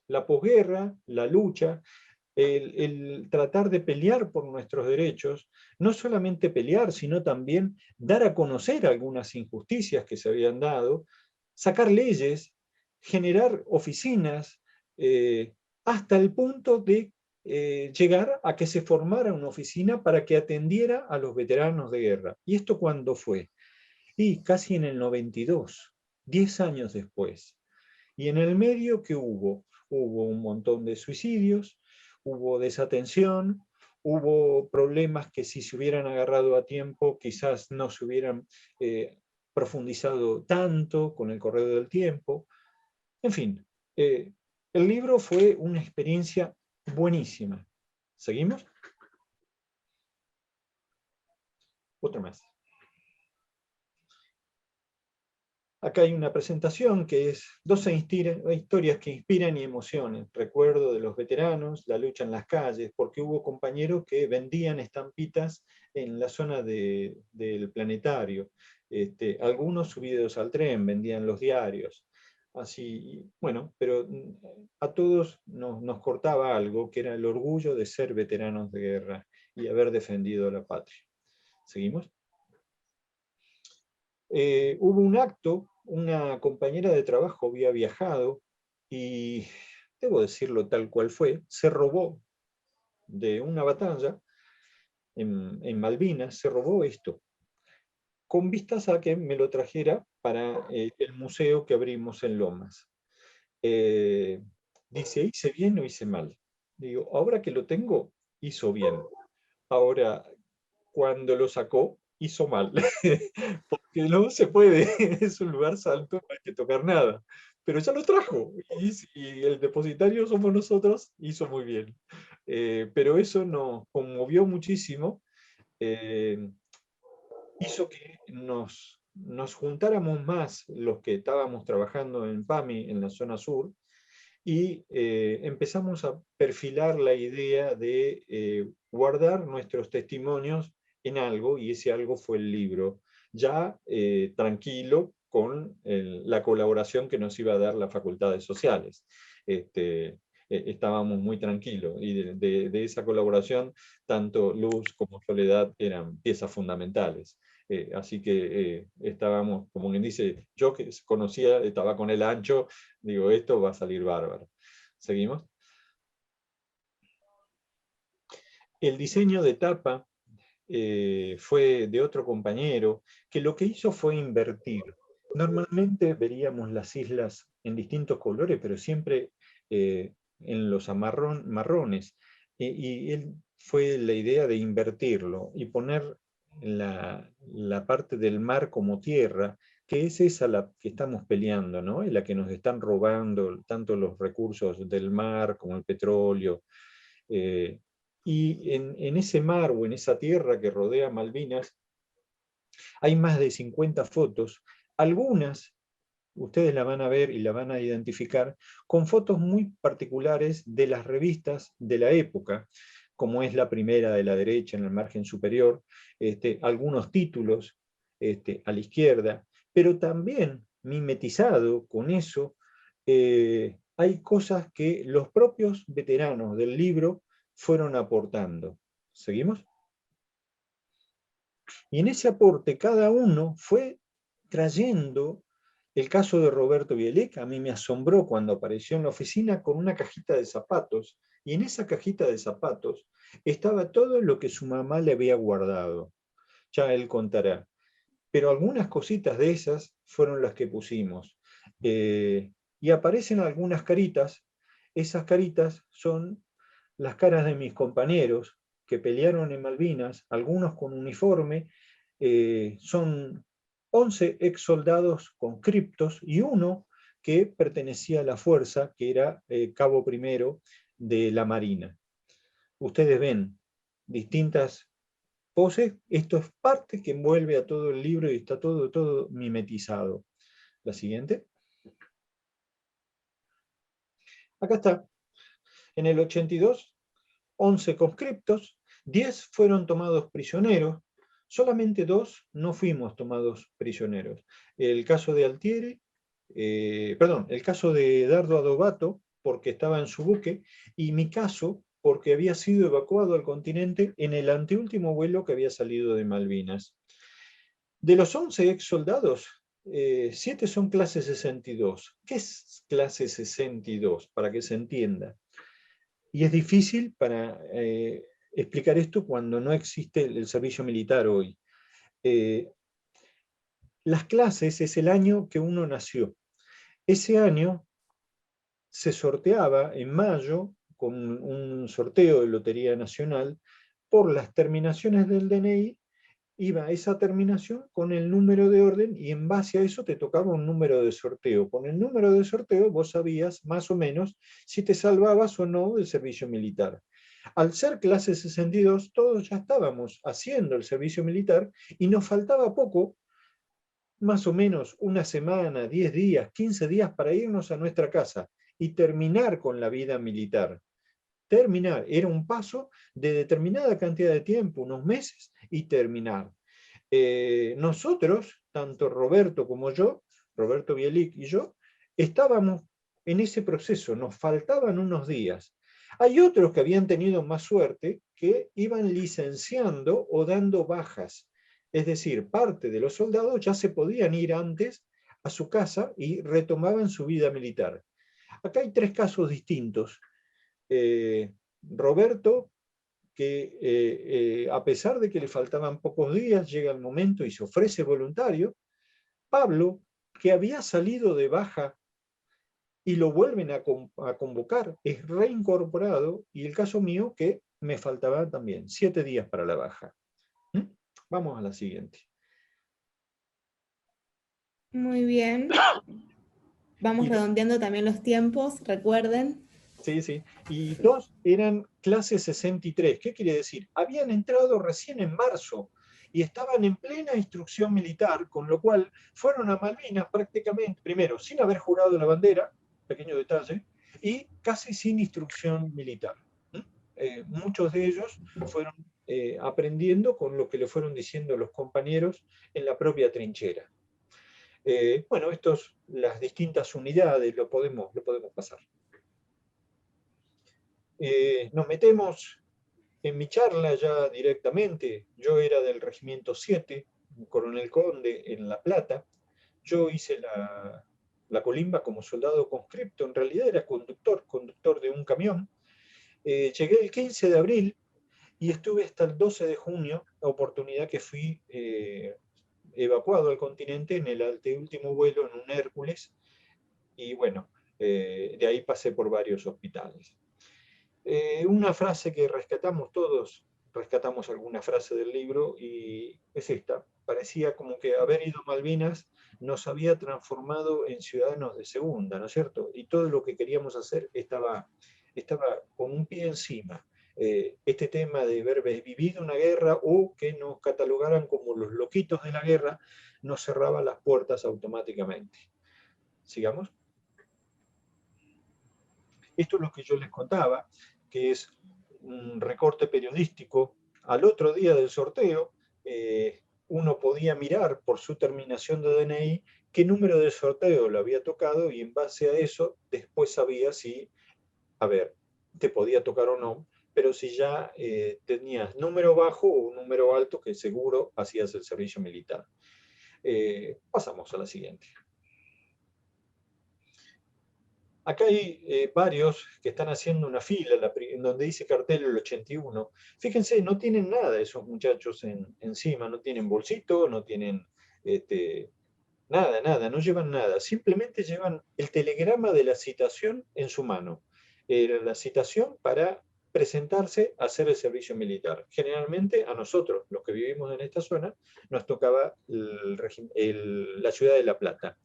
la posguerra, la lucha, el tratar de pelear por nuestros derechos, no solamente pelear, sino también dar a conocer algunas injusticias que se habían dado, sacar leyes, generar oficinas, hasta el punto de llegar a que se formara una oficina para que atendiera a los veteranos de guerra. ¿Y esto cuándo fue? Y casi en el 92, 10 años después. Y en el medio, ¿qué hubo? Hubo un montón de suicidios, hubo desatención, hubo problemas que si se hubieran agarrado a tiempo quizás no se hubieran profundizado tanto con el correr del tiempo. En fin, el libro fue una experiencia buenísima. ¿Seguimos? Otra más. Acá hay una presentación que es 12 historias que inspiran y emocionan. Recuerdo de los veteranos, la lucha en las calles, porque hubo compañeros que vendían estampitas en la zona del planetario. Algunos subidos al tren, vendían los diarios. Así, bueno, pero a todos nos cortaba algo, que era el orgullo de ser veteranos de guerra y haber defendido la patria. ¿Seguimos? Hubo un acto, una compañera de trabajo había viajado y, debo decirlo tal cual fue, se robó de una batalla en Malvinas, se robó esto, con vistas a que me lo trajera para el museo que abrimos en Lomas. Dice, ¿hice bien o hice mal? Digo, ahora que lo tengo, hizo bien. Ahora, cuando lo sacó, hizo mal, porque no se puede, es un lugar santo, no hay que tocar nada, pero ya lo trajo, y si el depositario somos nosotros, hizo muy bien. Pero eso nos conmovió muchísimo, hizo que nos juntáramos más los que estábamos trabajando en PAMI, en la zona sur, y empezamos a perfilar la idea de guardar nuestros testimonios en algo, y ese algo fue el libro, ya tranquilo con la colaboración que nos iba a dar las facultades sociales. estábamos muy tranquilos, y de esa colaboración, tanto Luz como Soledad eran piezas fundamentales. Así que estábamos, como quien dice, yo que conocía, estaba con el ancho, digo, esto va a salir bárbaro. ¿Seguimos? El diseño de tapa fue de otro compañero, que lo que hizo fue invertir. Normalmente veríamos las islas en distintos colores, pero siempre en los marrones. Y él fue la idea de invertirlo y poner la parte del mar como tierra, que es esa la que estamos peleando, ¿no? Y la que nos están robando tanto los recursos del mar como el petróleo. Y en ese mar o en esa tierra que rodea Malvinas hay más de 50 fotos, algunas ustedes la van a ver y la van a identificar con fotos muy particulares de las revistas de la época, como es la primera de la derecha en el margen superior, algunos títulos a la izquierda, pero también mimetizado con eso, hay cosas que los propios veteranos del libro fueron aportando. ¿Seguimos? Y en ese aporte cada uno fue trayendo. El caso de Roberto Bielek a mí me asombró cuando apareció en la oficina con una cajita de zapatos, y en esa cajita de zapatos estaba todo lo que su mamá le había guardado. Ya él contará. Pero algunas cositas de esas fueron las que pusimos. Y aparecen algunas caritas. Esas caritas son las caras de mis compañeros que pelearon en Malvinas, algunos con uniforme. Son 11 ex soldados conscriptos y uno que pertenecía a la fuerza, que era cabo primero de la Marina. Ustedes ven distintas poses, esto es parte que envuelve a todo el libro y está todo mimetizado. La siguiente. Acá está. En el 82, 11 conscriptos, 10 fueron tomados prisioneros, solamente 2 no fuimos tomados prisioneros. El caso de Altieri, el caso de Dardo Adobato, porque estaba en su buque, y mi caso, porque había sido evacuado al continente en el anteúltimo vuelo que había salido de Malvinas. De los 11 ex soldados, 7 son clase 62. ¿Qué es clase 62? Para que se entienda. Y es difícil para explicar esto cuando no existe el servicio militar hoy. Las clases es el año que uno nació. Ese año se sorteaba en mayo con un sorteo de Lotería Nacional por las terminaciones del DNI. Iba esa terminación con el número de orden y en base a eso te tocaba un número de sorteo. Con el número de sorteo vos sabías más o menos si te salvabas o no del servicio militar. Al ser clase 62, todos ya estábamos haciendo el servicio militar y nos faltaba poco, más o menos una semana, 10 días, 15 días para irnos a nuestra casa y terminar con la vida militar. Terminar, era un paso de determinada cantidad de tiempo, unos meses, y terminar. Nosotros, tanto Roberto como yo, Roberto Bielek y yo, estábamos en ese proceso, nos faltaban unos días. Hay otros que habían tenido más suerte, que iban licenciando o dando bajas. Es decir, parte de los soldados ya se podían ir antes a su casa y retomaban su vida militar. Acá hay 3 casos distintos. Roberto, que a pesar de que le faltaban pocos días, llega el momento y se ofrece voluntario. Pablo, que había salido de baja y lo vuelven a convocar, es reincorporado, y el caso mío, que me faltaban también 7 días para la baja. Vamos a la siguiente. Muy bien. Vamos redondeando también los tiempos, recuerden. Sí, sí. Y 2 eran clase 63. ¿Qué quiere decir? Habían entrado recién en marzo y estaban en plena instrucción militar, con lo cual fueron a Malvinas prácticamente, primero, sin haber jurado la bandera, pequeño detalle, y casi sin instrucción militar. Muchos de ellos fueron aprendiendo con lo que le fueron diciendo los compañeros en la propia trinchera. Bueno, las distintas unidades lo podemos pasar. nos metemos en mi charla ya directamente. Yo era del Regimiento 7, Coronel Conde, en La Plata. Yo hice la colimba como soldado conscripto, en realidad era conductor de un camión. Llegué el 15 de abril y estuve hasta el 12 de junio, oportunidad que fui evacuado al continente en el anteúltimo vuelo en un Hércules, y bueno, de ahí pasé por varios hospitales. Una frase que rescatamos todos, rescatamos alguna frase del libro, y es esta: parecía como que haber ido a Malvinas nos había transformado en ciudadanos de segunda, ¿no es cierto? Y todo lo que queríamos hacer estaba con un pie encima. Este tema de haber vivido una guerra o que nos catalogaran como los loquitos de la guerra nos cerraba las puertas automáticamente. ¿Sigamos? Esto es lo que yo les contaba, que es un recorte periodístico. Al otro día del sorteo, uno podía mirar por su terminación de DNI qué número de sorteo le había tocado, y en base a eso después sabía si, a ver, te podía tocar o no, pero si ya tenías número bajo o un número alto, que seguro hacías el servicio militar. Pasamos a la siguiente. Acá hay varios que están haciendo una fila, en donde dice cartel el 81. Fíjense, no tienen nada esos muchachos encima, no tienen bolsito, no tienen nada, no llevan nada. Simplemente llevan el telegrama de la citación en su mano. La citación para presentarse a hacer el servicio militar. Generalmente a nosotros, los que vivimos en esta zona, nos tocaba la ciudad de La Plata.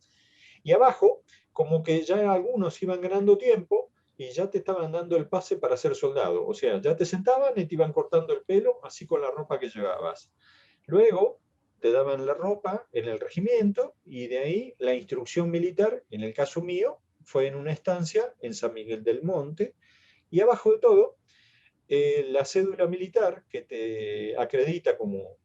Y abajo, como que ya algunos iban ganando tiempo y ya te estaban dando el pase para ser soldado. O sea, ya te sentaban y te iban cortando el pelo, así con la ropa que llevabas. Luego te daban la ropa en el regimiento, y de ahí la instrucción militar, en el caso mío, fue en una estancia en San Miguel del Monte, y abajo de todo, la cédula militar que te acredita como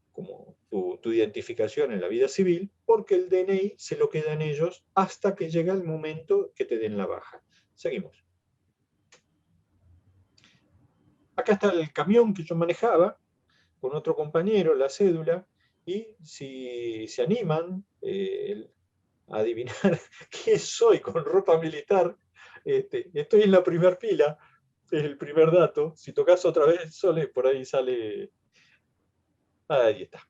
tu identificación en la vida civil, porque el DNI se lo quedan ellos hasta que llega el momento que te den la baja. Seguimos. Acá está el camión que yo manejaba con otro compañero, la cédula, y si se animan a adivinar quién soy con ropa militar, estoy en la primera fila, es el primer dato. Si tocas otra vez, Sole, por ahí sale. Ahí está.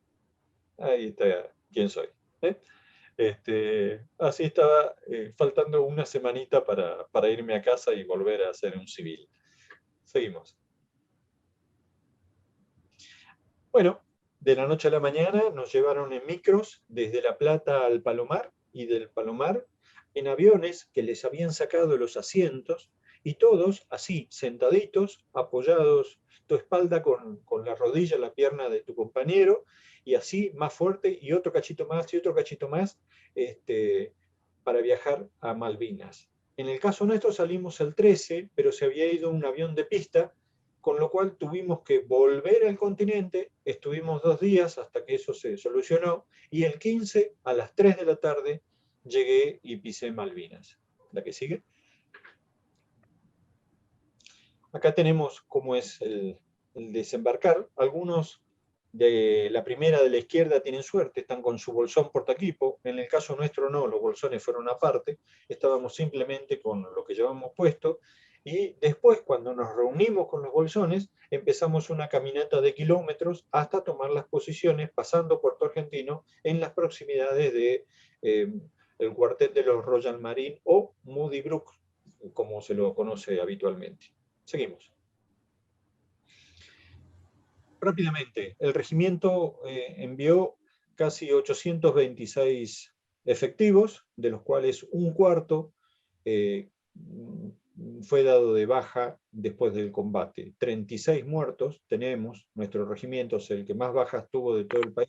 Ahí está quién soy. Así estaba, faltando una semanita para irme a casa y volver a ser un civil. Seguimos. Bueno, de la noche a la mañana nos llevaron en micros desde La Plata al Palomar, y del Palomar en aviones que les habían sacado los asientos, y todos así, sentaditos, apoyados, tu espalda con la rodilla, la pierna de tu compañero, y así más fuerte, y otro cachito más, y otro cachito más, para viajar a Malvinas. En el caso nuestro salimos el 13, pero se había ido un avión de pista, con lo cual tuvimos que volver al continente. Estuvimos 2 días hasta que eso se solucionó, y el 15 a las 3 de la tarde llegué y pisé Malvinas. ¿La que sigue? Acá tenemos cómo es el desembarcar. Algunos de la primera de la izquierda tienen suerte, están con su bolsón portaequipo. En el caso nuestro no, los bolsones fueron aparte, estábamos simplemente con lo que llevamos puesto, y después, cuando nos reunimos con los bolsones, empezamos una caminata de kilómetros hasta tomar las posiciones, pasando Puerto Argentino, en las proximidades de el cuartel de los Royal Marine, o Moody Brook, como se lo conoce habitualmente. Seguimos. Rápidamente, el regimiento envió casi 826 efectivos, de los cuales un cuarto fue dado de baja después del combate. 36 muertos tenemos, nuestro regimiento es el que más bajas tuvo de todo el país,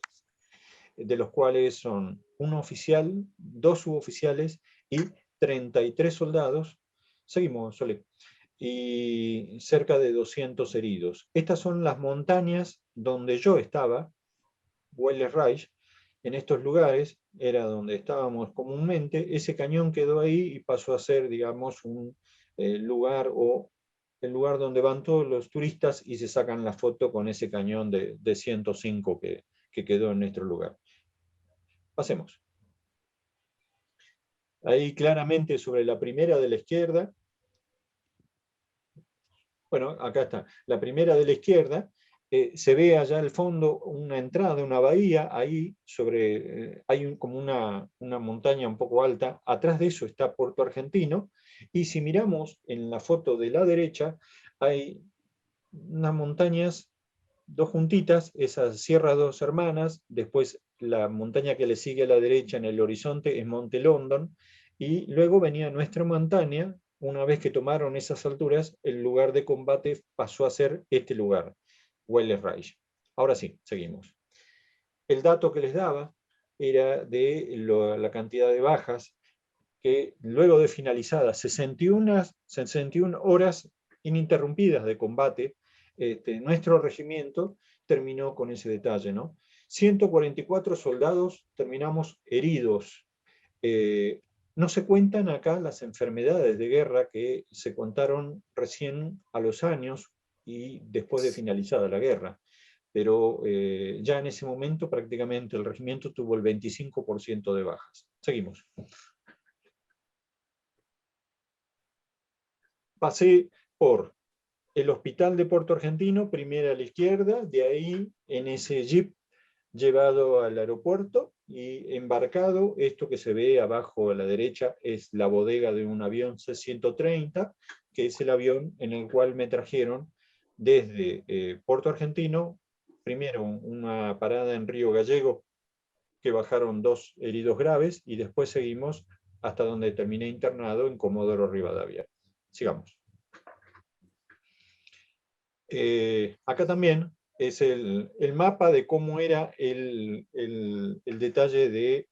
de los cuales son un oficial, 2 suboficiales y 33 soldados. Seguimos, Sole. Y cerca de 200 heridos. Estas son las montañas donde yo estaba, Weiler Reich. En estos lugares era donde estábamos comúnmente. Ese cañón quedó ahí y pasó a ser, digamos, un lugar o el lugar donde van todos los turistas y se sacan la foto con ese cañón de 105 que quedó en nuestro lugar. Pasemos. Ahí claramente sobre la primera de la izquierda, bueno, acá está, la primera de la izquierda, se ve allá al fondo una entrada, una bahía, ahí sobre, hay como una montaña un poco alta, atrás de eso está Puerto Argentino, y si miramos en la foto de la derecha, hay unas montañas, dos juntitas, esas Sierras Dos Hermanas, después la montaña que le sigue a la derecha en el horizonte es Monte London, y luego venía nuestra montaña. Una vez que tomaron esas alturas, el lugar de combate pasó a ser este lugar, Welles Ridge. Ahora sí, seguimos. El dato que les daba era de la cantidad de bajas, que luego de finalizadas 61 horas ininterrumpidas de combate, nuestro regimiento terminó con ese detalle, ¿no? 144 soldados terminamos heridos. No se cuentan acá las enfermedades de guerra que se contaron recién a los años y después de finalizada la guerra. Pero ya en ese momento prácticamente el regimiento tuvo el 25% de bajas. Seguimos. Pasé por el hospital de Puerto Argentino, primero a la izquierda, de ahí en ese jeep llevado al aeropuerto y embarcado. Esto que se ve abajo a la derecha es la bodega de un avión C-130, que es el avión en el cual me trajeron desde Puerto Argentino, primero una parada en Río Gallego, que bajaron 2 heridos graves, y después seguimos hasta donde terminé internado en Comodoro Rivadavia. Sigamos. Acá también es el mapa de cómo era el detalle de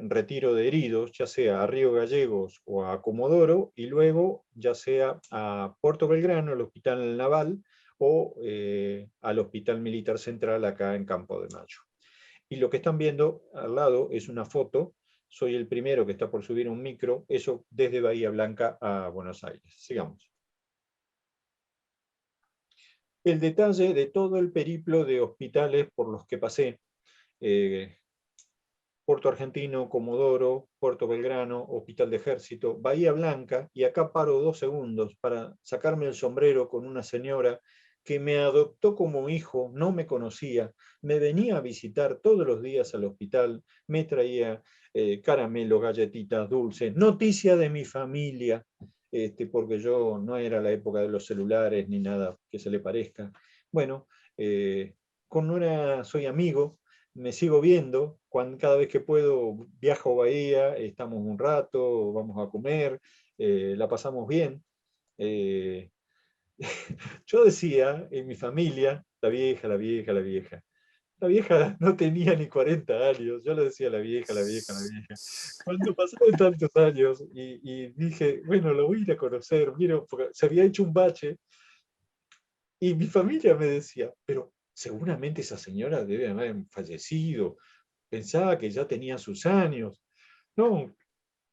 retiro de heridos, ya sea a Río Gallegos o a Comodoro, y luego ya sea a Puerto Belgrano, el Hospital Naval, o al Hospital Militar Central acá en Campo de Mayo. Y lo que están viendo al lado es una foto. Soy el primero que está por subir un micro, eso desde Bahía Blanca a Buenos Aires. Sigamos. El detalle de todo el periplo de hospitales por los que pasé. Puerto Argentino, Comodoro, Puerto Belgrano, Hospital de Ejército, Bahía Blanca, y acá paro 2 segundos para sacarme el sombrero con una señora que me adoptó como hijo, no me conocía, me venía a visitar todos los días al hospital, me traía caramelos, galletitas, dulces, noticia de mi familia, porque yo no era la época de los celulares ni nada que se le parezca. Bueno, con Nora soy amigo, me sigo viendo, cada vez que puedo viajo a Bahía, estamos un rato, vamos a comer, la pasamos bien. Yo decía en mi familia, la vieja, la vieja, la vieja. La vieja no tenía ni 40 años, yo le decía la vieja, la vieja, la vieja. Cuando pasaron tantos años y dije, bueno, lo voy a ir a conocer, mira, porque se había hecho un bache, y mi familia me decía, pero seguramente esa señora debe haber fallecido, pensaba que ya tenía sus años. No,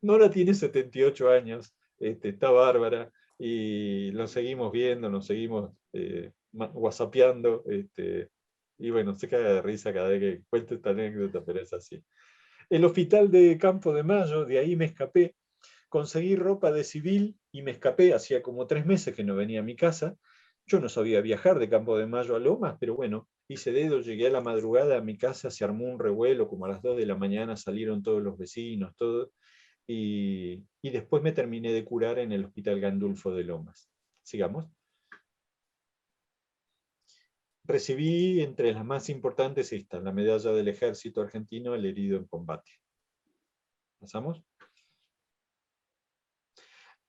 Nora tiene 78 años, está bárbara, y nos seguimos viendo, nos seguimos whatsappeando, y bueno, se caga de risa cada vez que cuento esta anécdota, pero es así. El hospital de Campo de Mayo, de ahí me escapé, conseguí ropa de civil y me escapé, hacía como 3 meses que no venía a mi casa. Yo no sabía viajar de Campo de Mayo a Lomas, pero bueno, hice dedo, llegué a la madrugada a mi casa, se armó un revuelo, como a las 2 de la mañana salieron todos los vecinos, todo, y después me terminé de curar en el Hospital Gandulfo de Lomas. Sigamos. Recibí entre las más importantes esta, la medalla del Ejército Argentino al herido en combate. ¿Pasamos?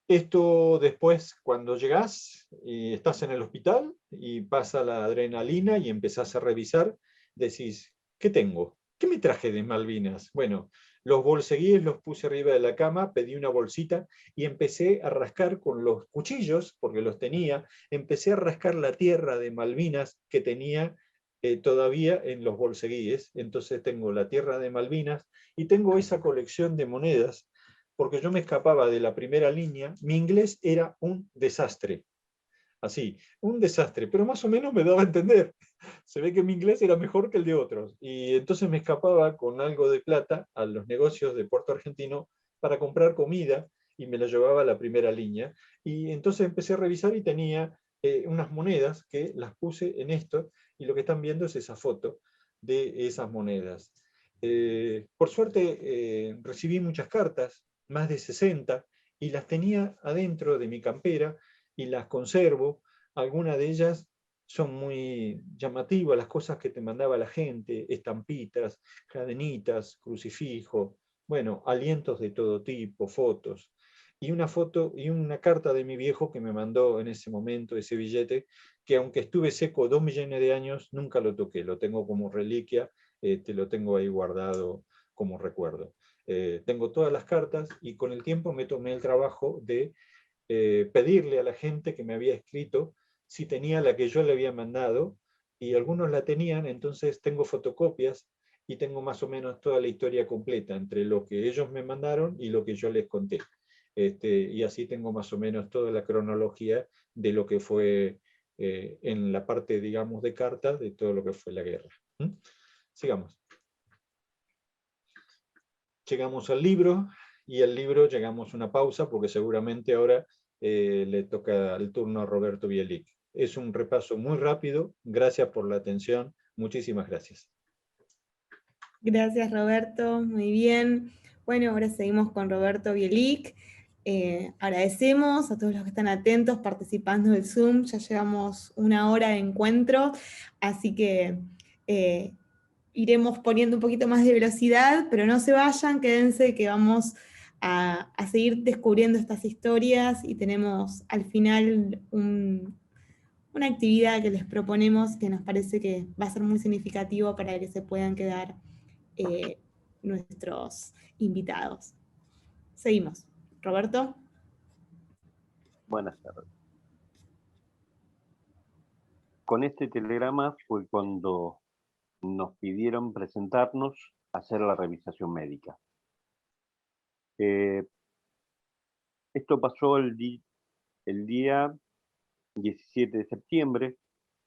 Esto después, cuando llegás y estás en el hospital y pasa la adrenalina y empezás a revisar, decís, ¿qué tengo? ¿Qué me traje de Malvinas? Bueno, los bolseguíes los puse arriba de la cama, pedí una bolsita y empecé a rascar con los cuchillos, porque los tenía, empecé a rascar la tierra de Malvinas que tenía todavía en los bolseguíes. Entonces tengo la tierra de Malvinas y tengo esa colección de monedas, porque yo me escapaba de la primera línea, mi inglés era un desastre. así, un desastre, pero más o menos me daba a entender. Se ve que mi inglés era mejor que el de otros, y entonces me escapaba con algo de plata a los negocios de Puerto Argentino para comprar comida, y me la llevaba a la primera línea, y entonces empecé a revisar y tenía unas monedas que las puse en esto, y lo que están viendo es esa foto de esas monedas. Por suerte recibí muchas cartas, más de 60, y las tenía adentro de mi campera y las conservo. Algunas de ellas son muy llamativas, las cosas que te mandaba la gente, estampitas, cadenitas, crucifijo, bueno, alientos de todo tipo, fotos. Y una foto y una carta de mi viejo que me mandó en ese momento, ese billete, que aunque estuve seco 2 millones de años, nunca lo toqué, lo tengo como reliquia, lo tengo ahí guardado como recuerdo. Tengo todas las cartas y con el tiempo me tomé el trabajo de pedirle a la gente que me había escrito si tenía la que yo le había mandado, y algunos la tenían, entonces tengo fotocopias y tengo más o menos toda la historia completa entre lo que ellos me mandaron y lo que yo les conté. Y así tengo más o menos toda la cronología de lo que fue en la parte, digamos, de cartas, de todo lo que fue la guerra. Sigamos. Llegamos al libro, y al libro llegamos a una pausa, porque seguramente ahora le toca el turno a Roberto Bielik. Es un repaso muy rápido, gracias por la atención, muchísimas gracias. Gracias, Roberto, muy bien. Bueno, ahora seguimos con Roberto Bielik. Agradecemos a todos los que están atentos, participando del Zoom. Ya llevamos 1 hora de encuentro, así que iremos poniendo un poquito más de velocidad, pero no se vayan, quédense que vamos a seguir descubriendo estas historias, y tenemos al final una actividad que les proponemos que nos parece que va a ser muy significativo para que se puedan quedar nuestros invitados. Seguimos. Roberto. Buenas tardes. Con este telegrama fue cuando nos pidieron presentarnos a hacer la revisación médica. Esto pasó el día 17 de septiembre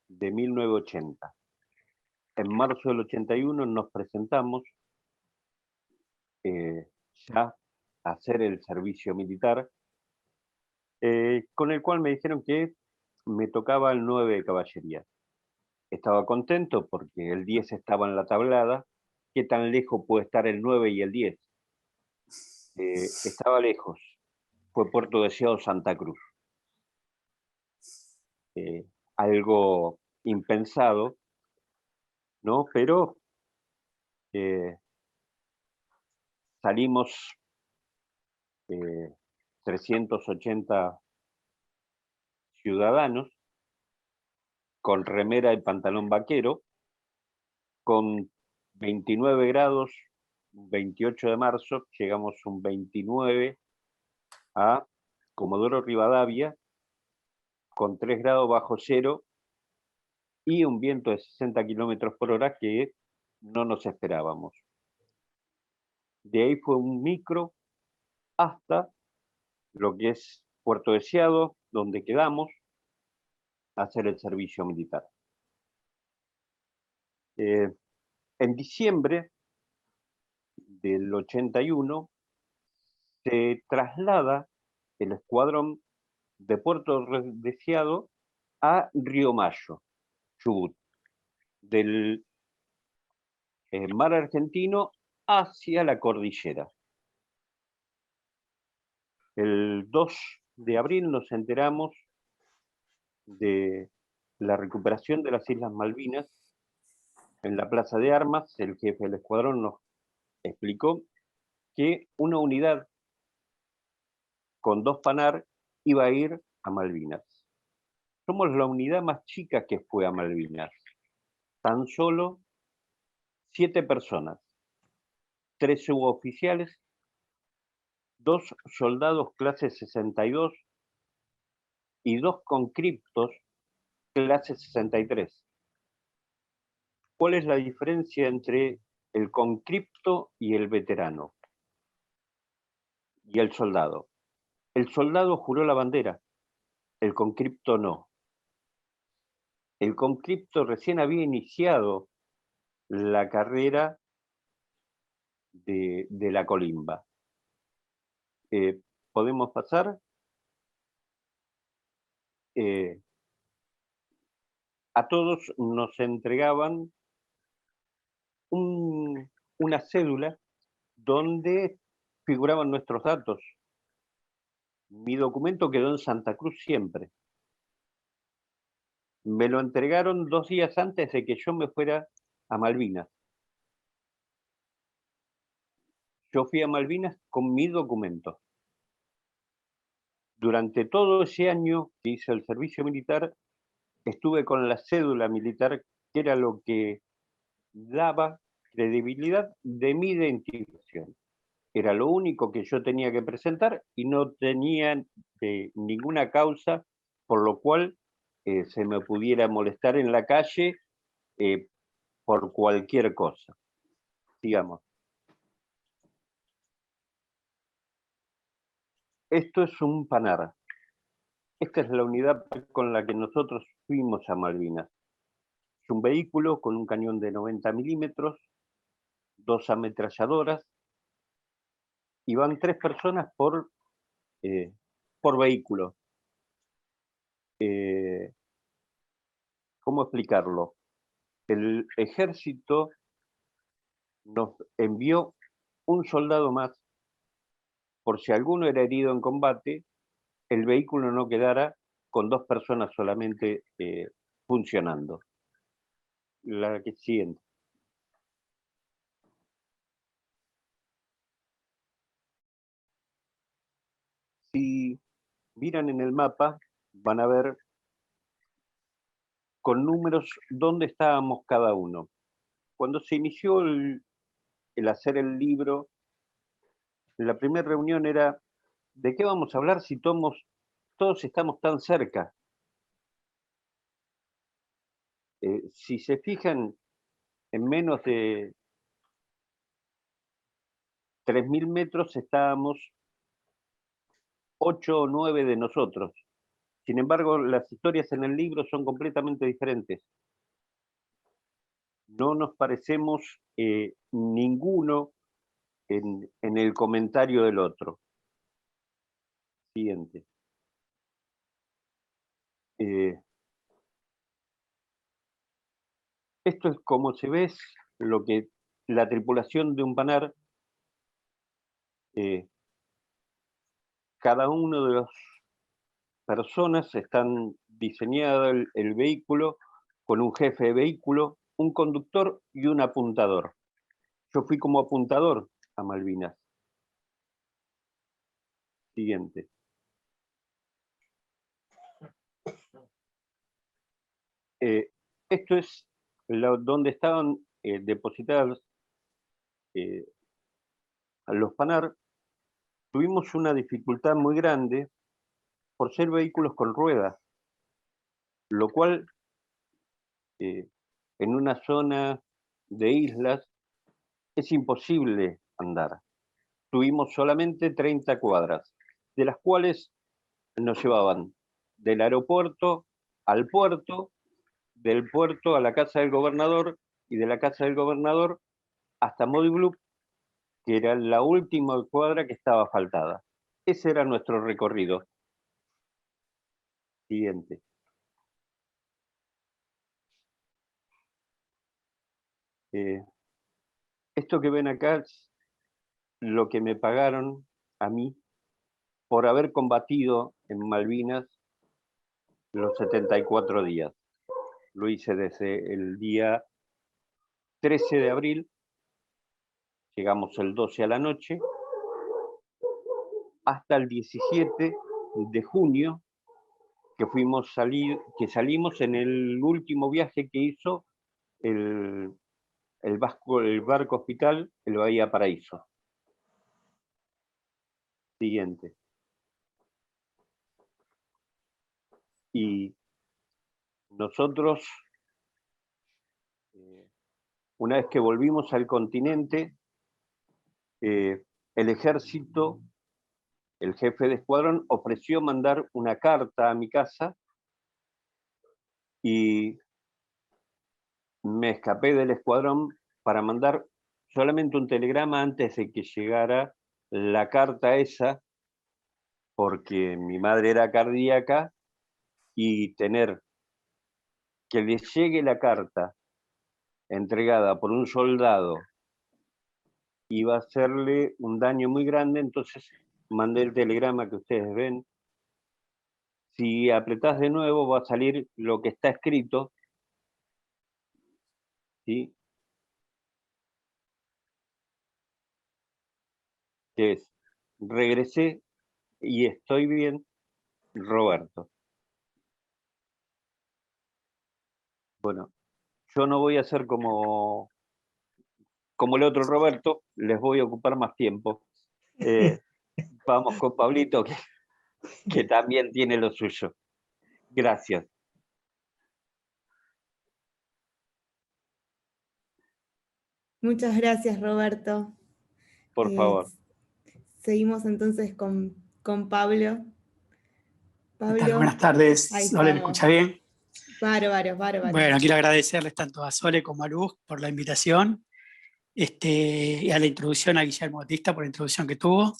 de 1980. En marzo del 81 nos presentamos ya a hacer el servicio militar, con el cual me dijeron que me tocaba el 9 de caballería. Estaba contento porque el 10 estaba en la tablada. ¿Qué tan lejos puede estar el 9 y el 10? Estaba lejos. Fue Puerto Deseado, Santa Cruz. Algo impensado, ¿no? Pero salimos 380 ciudadanos con remera y pantalón vaquero, con 29 grados, 28 de marzo, llegamos un 29 a Comodoro Rivadavia, con 3 grados bajo cero y un viento de 60 kilómetros por hora que no nos esperábamos. De ahí fue un micro hasta lo que es Puerto Deseado, donde quedamos a hacer el servicio militar. En diciembre del 81 se traslada el escuadrón de Puerto Deseado a Río Mayo, Chubut, del mar argentino hacia la cordillera. El 2 de abril nos enteramos de la recuperación de las Islas Malvinas. En la Plaza de Armas, el jefe del escuadrón nos explicó que una unidad con 2 Panar iba a ir a Malvinas. Somos la unidad más chica que fue a Malvinas. Tan solo 7 personas, 3 suboficiales, 2 soldados clase 62 y 2 conscriptos clase 63. ¿Cuál es la diferencia entre el conscripto y el veterano? Y el soldado. El soldado juró la bandera, el conscripto no. el conscripto recién había iniciado la carrera de la colimba. ¿Podemos pasar? A todos nos entregaban una cédula donde figuraban nuestros datos. Mi documento quedó en Santa Cruz siempre. Me lo entregaron 2 días antes de que yo me fuera a Malvinas. Yo fui a Malvinas con mi documento. Durante todo ese año que hice el servicio militar, estuve con la cédula militar, que era lo que daba credibilidad de mi identificación. Era lo único que yo tenía que presentar y no tenía ninguna causa por lo cual se me pudiera molestar en la calle por cualquier cosa. Digamos. Esto es un Panar. Esta es la unidad con la que nosotros fuimos a Malvinas. Es un vehículo con un cañón de 90 milímetros, 2 ametralladoras, y van 3 personas por vehículo. ¿Cómo explicarlo? El ejército nos envió un soldado más por si alguno era herido en combate, el vehículo no quedara con 2 personas solamente funcionando. La que siguiente. Si miran en el mapa, van a ver con números dónde estábamos cada uno. Cuando se inició el hacer el libro, la primera reunión era, ¿de qué vamos a hablar si todos estamos tan cerca? Si se fijan, en menos de 3.000 metros estábamos 8 o 9 de nosotros. Sin embargo, las historias en el libro son completamente diferentes. No nos parecemos ninguno en el comentario del otro. Siguiente. Esto es como se ve lo que la tripulación de un Panar, cada uno de las personas están diseñado el vehículo con un jefe de vehículo, un conductor y un apuntador. Yo fui como apuntador a Malvinas. Siguiente. Esto es donde estaban depositados los Panar. Tuvimos una dificultad muy grande por ser vehículos con ruedas, lo cual en una zona de islas es imposible andar. Tuvimos solamente 30 cuadras, de las cuales nos llevaban del aeropuerto al puerto, del puerto a la casa del gobernador y de la casa del gobernador hasta Modiblup, que era la última cuadra que estaba faltada. Ese era nuestro recorrido. Siguiente. Esto que ven acá es lo que me pagaron a mí por haber combatido en Malvinas los 74 días. Lo hice desde el día 13 de abril, llegamos el 12 a la noche, hasta el 17 de junio, que salimos en el último viaje que hizo el barco hospital, el Bahía Paraíso. Siguiente. Y nosotros, una vez que volvimos al continente, el ejército, el jefe de escuadrón, ofreció mandar una carta a mi casa y me escapé del escuadrón para mandar solamente un telegrama antes de que llegara la carta esa, porque mi madre era cardíaca, y tener que le llegue la carta entregada por un soldado iba a hacerle un daño muy grande, entonces mandé el telegrama que ustedes ven. Si apretás de nuevo va a salir lo que está escrito, ¿sí? Que es: regresé y estoy bien, Roberto. Bueno, yo no voy a ser como el otro Roberto, les voy a ocupar más tiempo. Vamos con Pablito, que también tiene lo suyo. Gracias. Muchas gracias, Roberto. Por favor. Seguimos entonces con Pablo. Pablo. Buenas tardes. Sole, ¿me escucha bien? Bárbaro. Bueno, quiero agradecerles tanto a Sole como a Luz por la invitación, y a la introducción, a Guillermo Batista por la introducción que tuvo.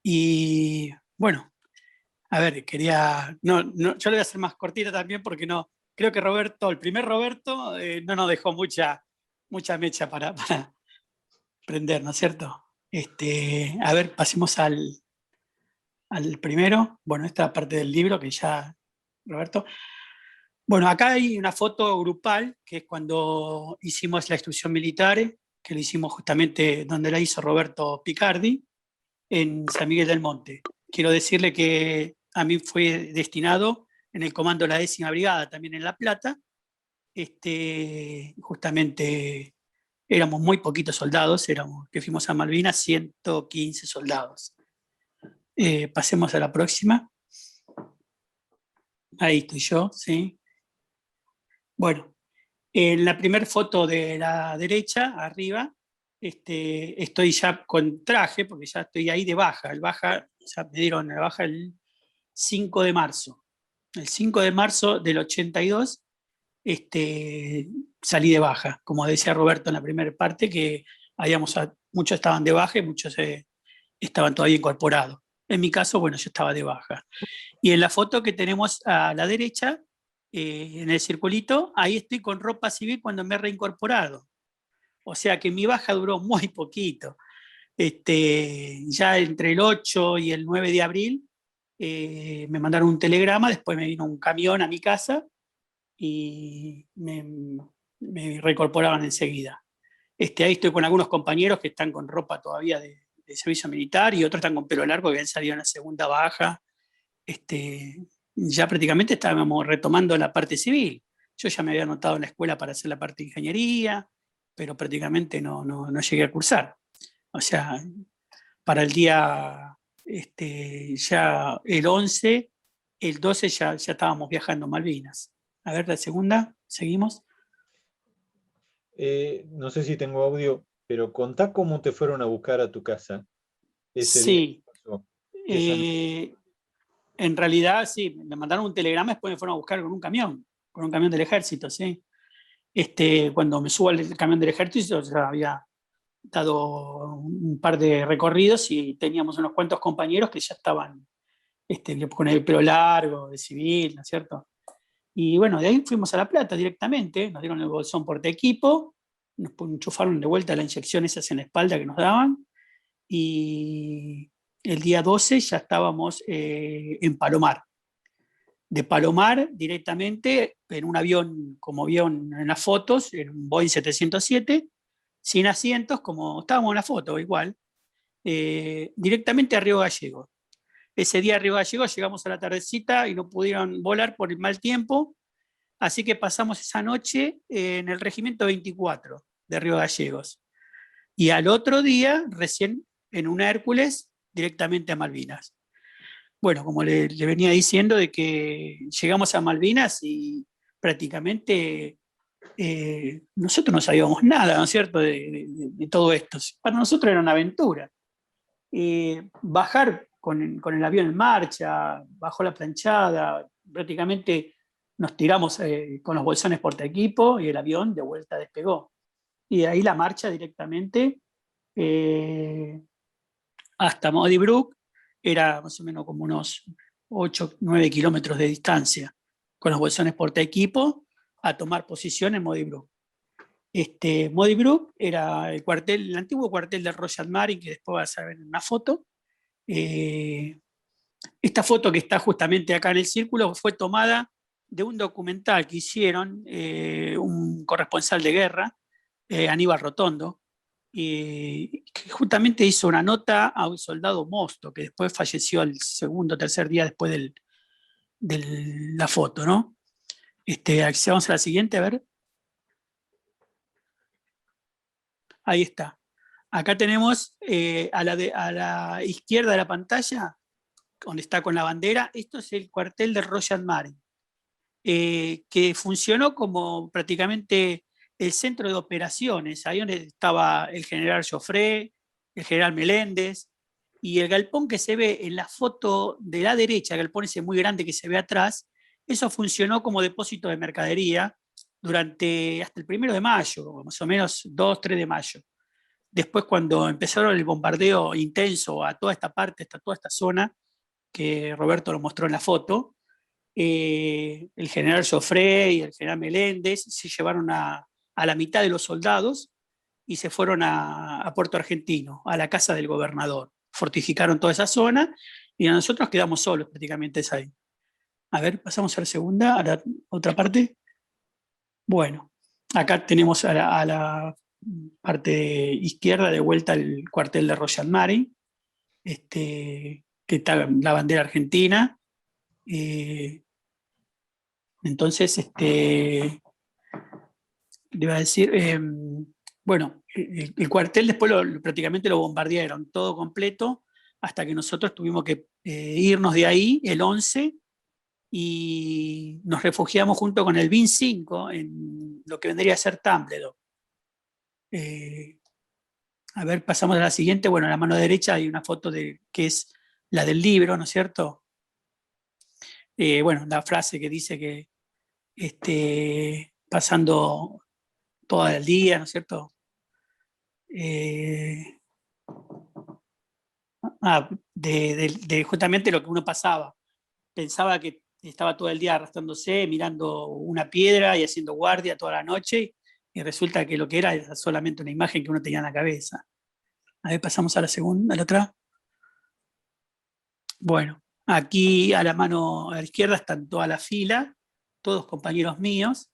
Y bueno, a ver, yo le voy a hacer más cortita también porque no, creo que Roberto, el primer Roberto, no nos dejó mucha mecha para prender, ¿no es cierto? A ver, pasemos al primero. Bueno, esta parte del libro que ya, Roberto. Bueno, acá hay una foto grupal, que es cuando hicimos la instrucción militar, que lo hicimos justamente donde la hizo Roberto Picardi, en San Miguel del Monte. Quiero decirle que a mí fue destinado en el comando de la 10ª Brigada, también en La Plata. Justamente éramos muy poquitos soldados, que fuimos a Malvinas, 115 soldados. Pasemos a la próxima. Ahí estoy yo, ¿sí? Bueno, en la primera foto de la derecha, arriba, estoy ya con traje, porque ya estoy ahí de baja. Ya me dieron la baja el 5 de marzo. El 5 de marzo del 82 salí de baja. Como decía Roberto en la primera parte, que muchos estaban de baja y muchos estaban todavía incorporados. En mi caso, bueno, yo estaba de baja. Y en la foto que tenemos a la derecha, en el circulito, ahí estoy con ropa civil cuando me he reincorporado. O sea que mi baja duró muy poquito. Ya entre el 8 y el 9 de abril me mandaron un telegrama, después me vino un camión a mi casa y me reincorporaban enseguida. Ahí estoy con algunos compañeros que están con ropa todavía de servicio militar y otros están con pelo largo que habían salido en la segunda baja. Ya prácticamente estábamos retomando la parte civil. Yo ya me había anotado en la escuela para hacer la parte de ingeniería, pero prácticamente no llegué a cursar. O sea, para el día ya el 11, el 12 ya estábamos viajando a Malvinas. A ver, la segunda, seguimos. No sé si tengo audio, pero contá cómo te fueron a buscar a tu casa ese sí. día. En realidad, sí, me mandaron un telegrama, después me fueron a buscar con un camión del ejército, sí. Cuando me subo al camión del ejército, ya había dado un par de recorridos y teníamos unos cuantos compañeros que ya estaban con el pelo largo, de civil, ¿no es cierto? Y bueno, de ahí fuimos a La Plata directamente, nos dieron el bolsón porte equipo, nos enchufaron de vuelta la inyección esas en la espalda que nos daban, y el día 12 ya estábamos en Palomar. De Palomar directamente en un avión, como vieron en las fotos, en un Boeing 707, sin asientos, como estábamos en la foto igual, directamente a Río Gallegos. Ese día a Río Gallegos llegamos a la tardecita y no pudieron volar por el mal tiempo, así que pasamos esa noche en el regimiento 24 de Río Gallegos. Y al otro día, recién en un Hércules, directamente a Malvinas. Bueno, como le venía diciendo, de que llegamos a Malvinas y prácticamente nosotros no sabíamos nada, ¿no es cierto?, de todo esto. Para nosotros era una aventura. Bajar con el avión en marcha, bajo la planchada, prácticamente nos tiramos con los bolsones portaequipo y el avión de vuelta despegó. Y de ahí la marcha directamente hasta Muddy Brook, era más o menos como unos 8, 9 kilómetros de distancia, con los bolsones portaequipo, a tomar posición en Muddy Brook. Muddy Brook era el cuartel, el antiguo cuartel de Royal Marine, que después vas a ver en una foto. Esta foto que está justamente acá en el círculo fue tomada de un documental que hicieron un corresponsal de guerra, Aníbal Rotondo, que justamente hizo una nota a un soldado Mosto, que después falleció el segundo o tercer día después de la foto, ¿no? Vamos a la siguiente, a ver. Ahí está. Acá tenemos a la izquierda de la pantalla, donde está con la bandera, esto es el cuartel de Royal Marine, que funcionó como prácticamente el centro de operaciones, ahí donde estaba el general Joffre, el general Meléndez, y el galpón que se ve en la foto de la derecha, el galpón ese muy grande que se ve atrás, eso funcionó como depósito de mercadería durante hasta el 1 de mayo, más o menos 2, 3 de mayo. Después, cuando empezaron el bombardeo intenso a toda esta parte, a toda esta zona, que Roberto lo mostró en la foto, el general Joffre y el general Meléndez se llevaron a la mitad de los soldados y se fueron a Puerto Argentino, a la casa del gobernador. Fortificaron toda esa zona y nosotros quedamos solos prácticamente ahí. A ver, pasamos a la segunda, a la otra parte. Bueno, acá tenemos a la parte izquierda de vuelta el cuartel de Royal Marine, que está la bandera argentina. Entonces, le iba a decir, bueno, el cuartel después prácticamente lo bombardearon todo completo hasta que nosotros tuvimos que irnos de ahí el 11 y nos refugiamos junto con el BIN 5 en lo que vendría a ser Tumbledore. A ver, pasamos a la siguiente. Bueno, a la mano derecha hay una foto que es la del libro, ¿no es cierto? Bueno, la frase que dice que pasando todo el día, ¿no es cierto? Justamente lo que uno pasaba. Pensaba que estaba todo el día arrastrándose, mirando una piedra y haciendo guardia toda la noche, y resulta que lo que era solamente una imagen que uno tenía en la cabeza. A ver, pasamos a la segunda, a la otra. Bueno, aquí a la mano a la izquierda están toda la fila, todos compañeros míos,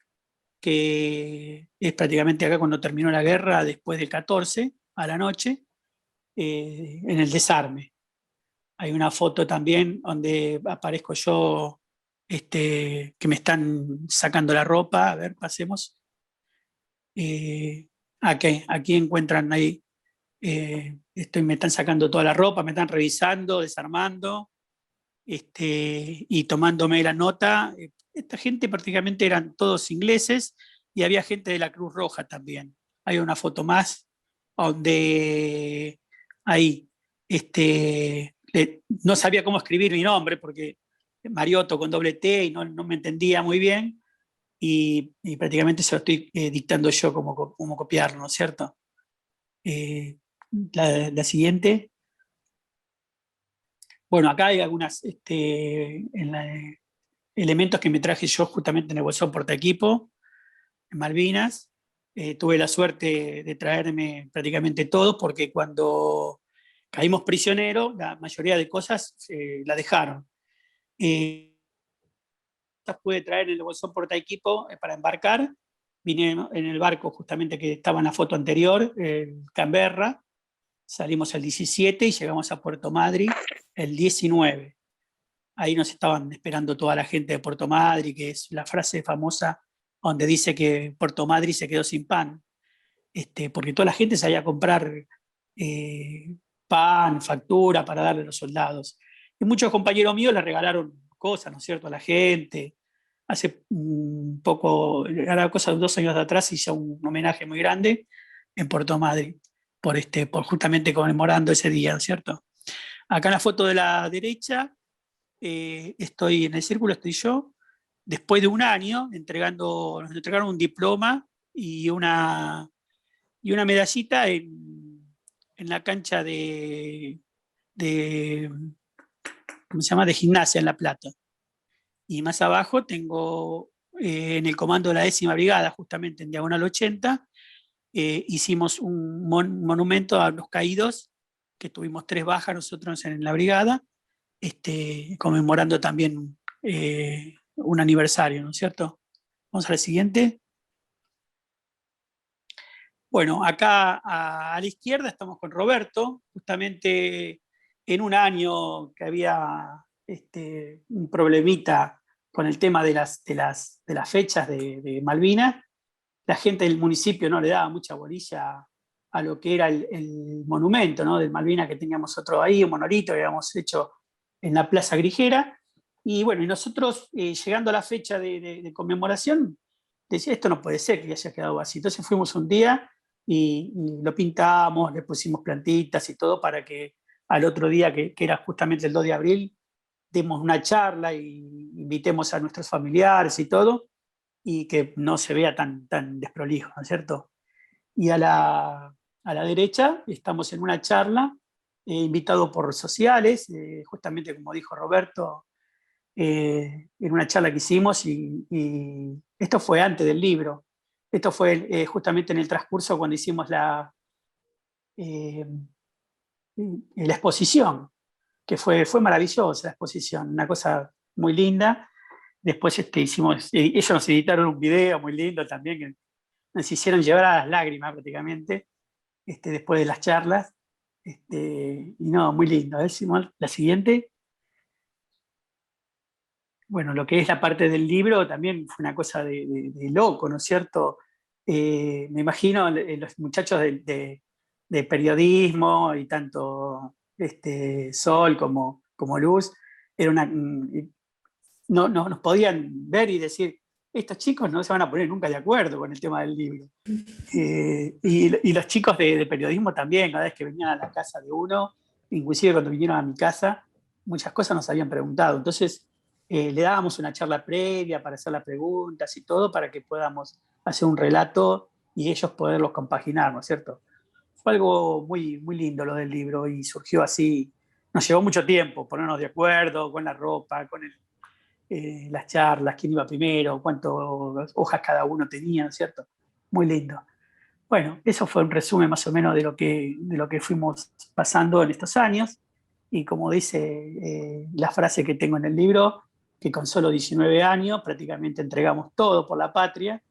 que es prácticamente acá cuando terminó la guerra, después del 14, a la noche, en el desarme. Hay una foto también donde aparezco yo, que me están sacando la ropa. A ver, pasemos. Aquí encuentran ahí, me están sacando toda la ropa, me están revisando, desarmando, y tomándome la nota. Esta gente prácticamente eran todos ingleses y había gente de la Cruz Roja también. Hay una foto más donde ahí no sabía cómo escribir mi nombre porque Mariotto con doble T y no me entendía muy bien y prácticamente se lo estoy dictando yo cómo copiarlo, ¿no es cierto? La siguiente. Bueno, acá hay algunos elementos que me traje yo justamente en el bolsón portaequipo, en Malvinas. Tuve la suerte de traerme prácticamente todo porque cuando caímos prisioneros, la mayoría de cosas la dejaron. Pude traer el bolsón portaequipo para embarcar. Vine en el barco justamente que estaba en la foto anterior, Canberra. Salimos el 17 y llegamos a Puerto Madryn el 19. Ahí nos estaban esperando toda la gente de Puerto Madryn, que es la frase famosa donde dice que Puerto Madryn se quedó sin pan, porque toda la gente salía a comprar pan, factura para darle a los soldados. Y muchos compañeros míos le regalaron cosas, ¿no es cierto?, a la gente. Hace un poco, era cosa de 2 años atrás, hice un homenaje muy grande en Puerto Madryn, por justamente conmemorando ese día, ¿no es cierto? Acá en la foto de la derecha, estoy en el círculo, estoy yo, después de un año, nos entregaron un diploma y una medallita en la cancha ¿cómo se llama? De Gimnasia en La Plata. Y más abajo tengo en el comando de la 10ª Brigada, justamente en Diagonal 80, hicimos un monumento a los caídos, que tuvimos 3 bajas nosotros en la brigada, conmemorando también un aniversario, ¿no es cierto? Vamos a la siguiente. Bueno, acá a la izquierda estamos con Roberto, justamente en un año que había un problemita con el tema de las fechas de Malvinas. La gente del municipio no le daba mucha bolilla a lo que era el monumento, ¿no? Del Malvinas, que teníamos otro ahí, un monolito que habíamos hecho en la Plaza Grijera. Y bueno, y nosotros llegando a la fecha de conmemoración, decía, esto no puede ser que haya quedado así. Entonces fuimos un día y lo pintamos, le pusimos plantitas y todo para que al otro día, que era justamente el 2 de abril, demos una charla y invitemos a nuestros familiares y todo, y que no se vea tan desprolijo, ¿no es cierto? Y a la derecha estamos en una charla, invitado por sociales, justamente como dijo Roberto, en una charla que hicimos, y esto fue antes del libro. Esto fue justamente en el transcurso cuando hicimos la exposición, que fue maravillosa la exposición, una cosa muy linda. Después ellos nos editaron un video muy lindo también, que nos hicieron llevar a las lágrimas prácticamente, después de las charlas. Y no, muy lindo. A ver, Simón, la siguiente. Bueno, lo que es la parte del libro también fue una cosa de loco, ¿no es cierto? Me imagino los muchachos de periodismo, y tanto Sol como Luz, no nos podían ver y decir, estos chicos no se van a poner nunca de acuerdo con el tema del libro. Y los chicos de periodismo también, cada vez que venían a la casa de uno, inclusive cuando vinieron a mi casa, muchas cosas nos habían preguntado. Entonces le dábamos una charla previa para hacer las preguntas y todo, para que podamos hacer un relato y ellos poderlos compaginar, ¿no es cierto? Fue algo muy, muy lindo lo del libro, y surgió así. Nos llevó mucho tiempo ponernos de acuerdo con la ropa, con las charlas, quién iba primero, cuántas hojas cada uno tenía, ¿no es cierto? Muy lindo. Bueno, eso fue un resumen más o menos de lo que fuimos pasando en estos años. Y como dice la frase que tengo en el libro, que con solo 19 años prácticamente entregamos todo por la patria,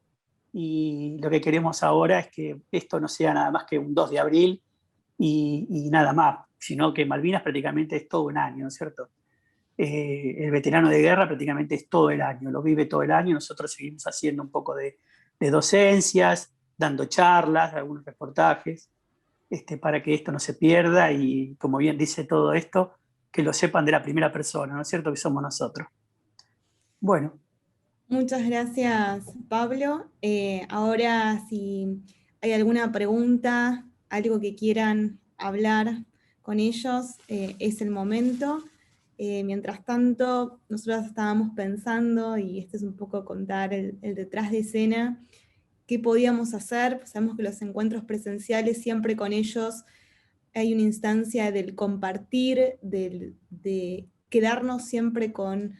y lo que queremos ahora es que esto no sea nada más que un 2 de abril y nada más, sino que Malvinas prácticamente es todo un año, ¿no es cierto? El veterano de guerra prácticamente es todo el año, lo vive todo el año. Nosotros seguimos haciendo un poco de docencias, dando charlas, algunos reportajes, para que esto no se pierda, y como bien dice todo esto, que lo sepan de la primera persona, ¿no es cierto?, que somos nosotros. Bueno. Muchas gracias, Pablo. Ahora, si hay alguna pregunta, algo que quieran hablar con ellos, es el momento. Mientras tanto, nosotros estábamos pensando, y este es un poco contar el detrás de escena, qué podíamos hacer. Sabemos que los encuentros presenciales siempre con ellos hay una instancia del compartir, de quedarnos siempre con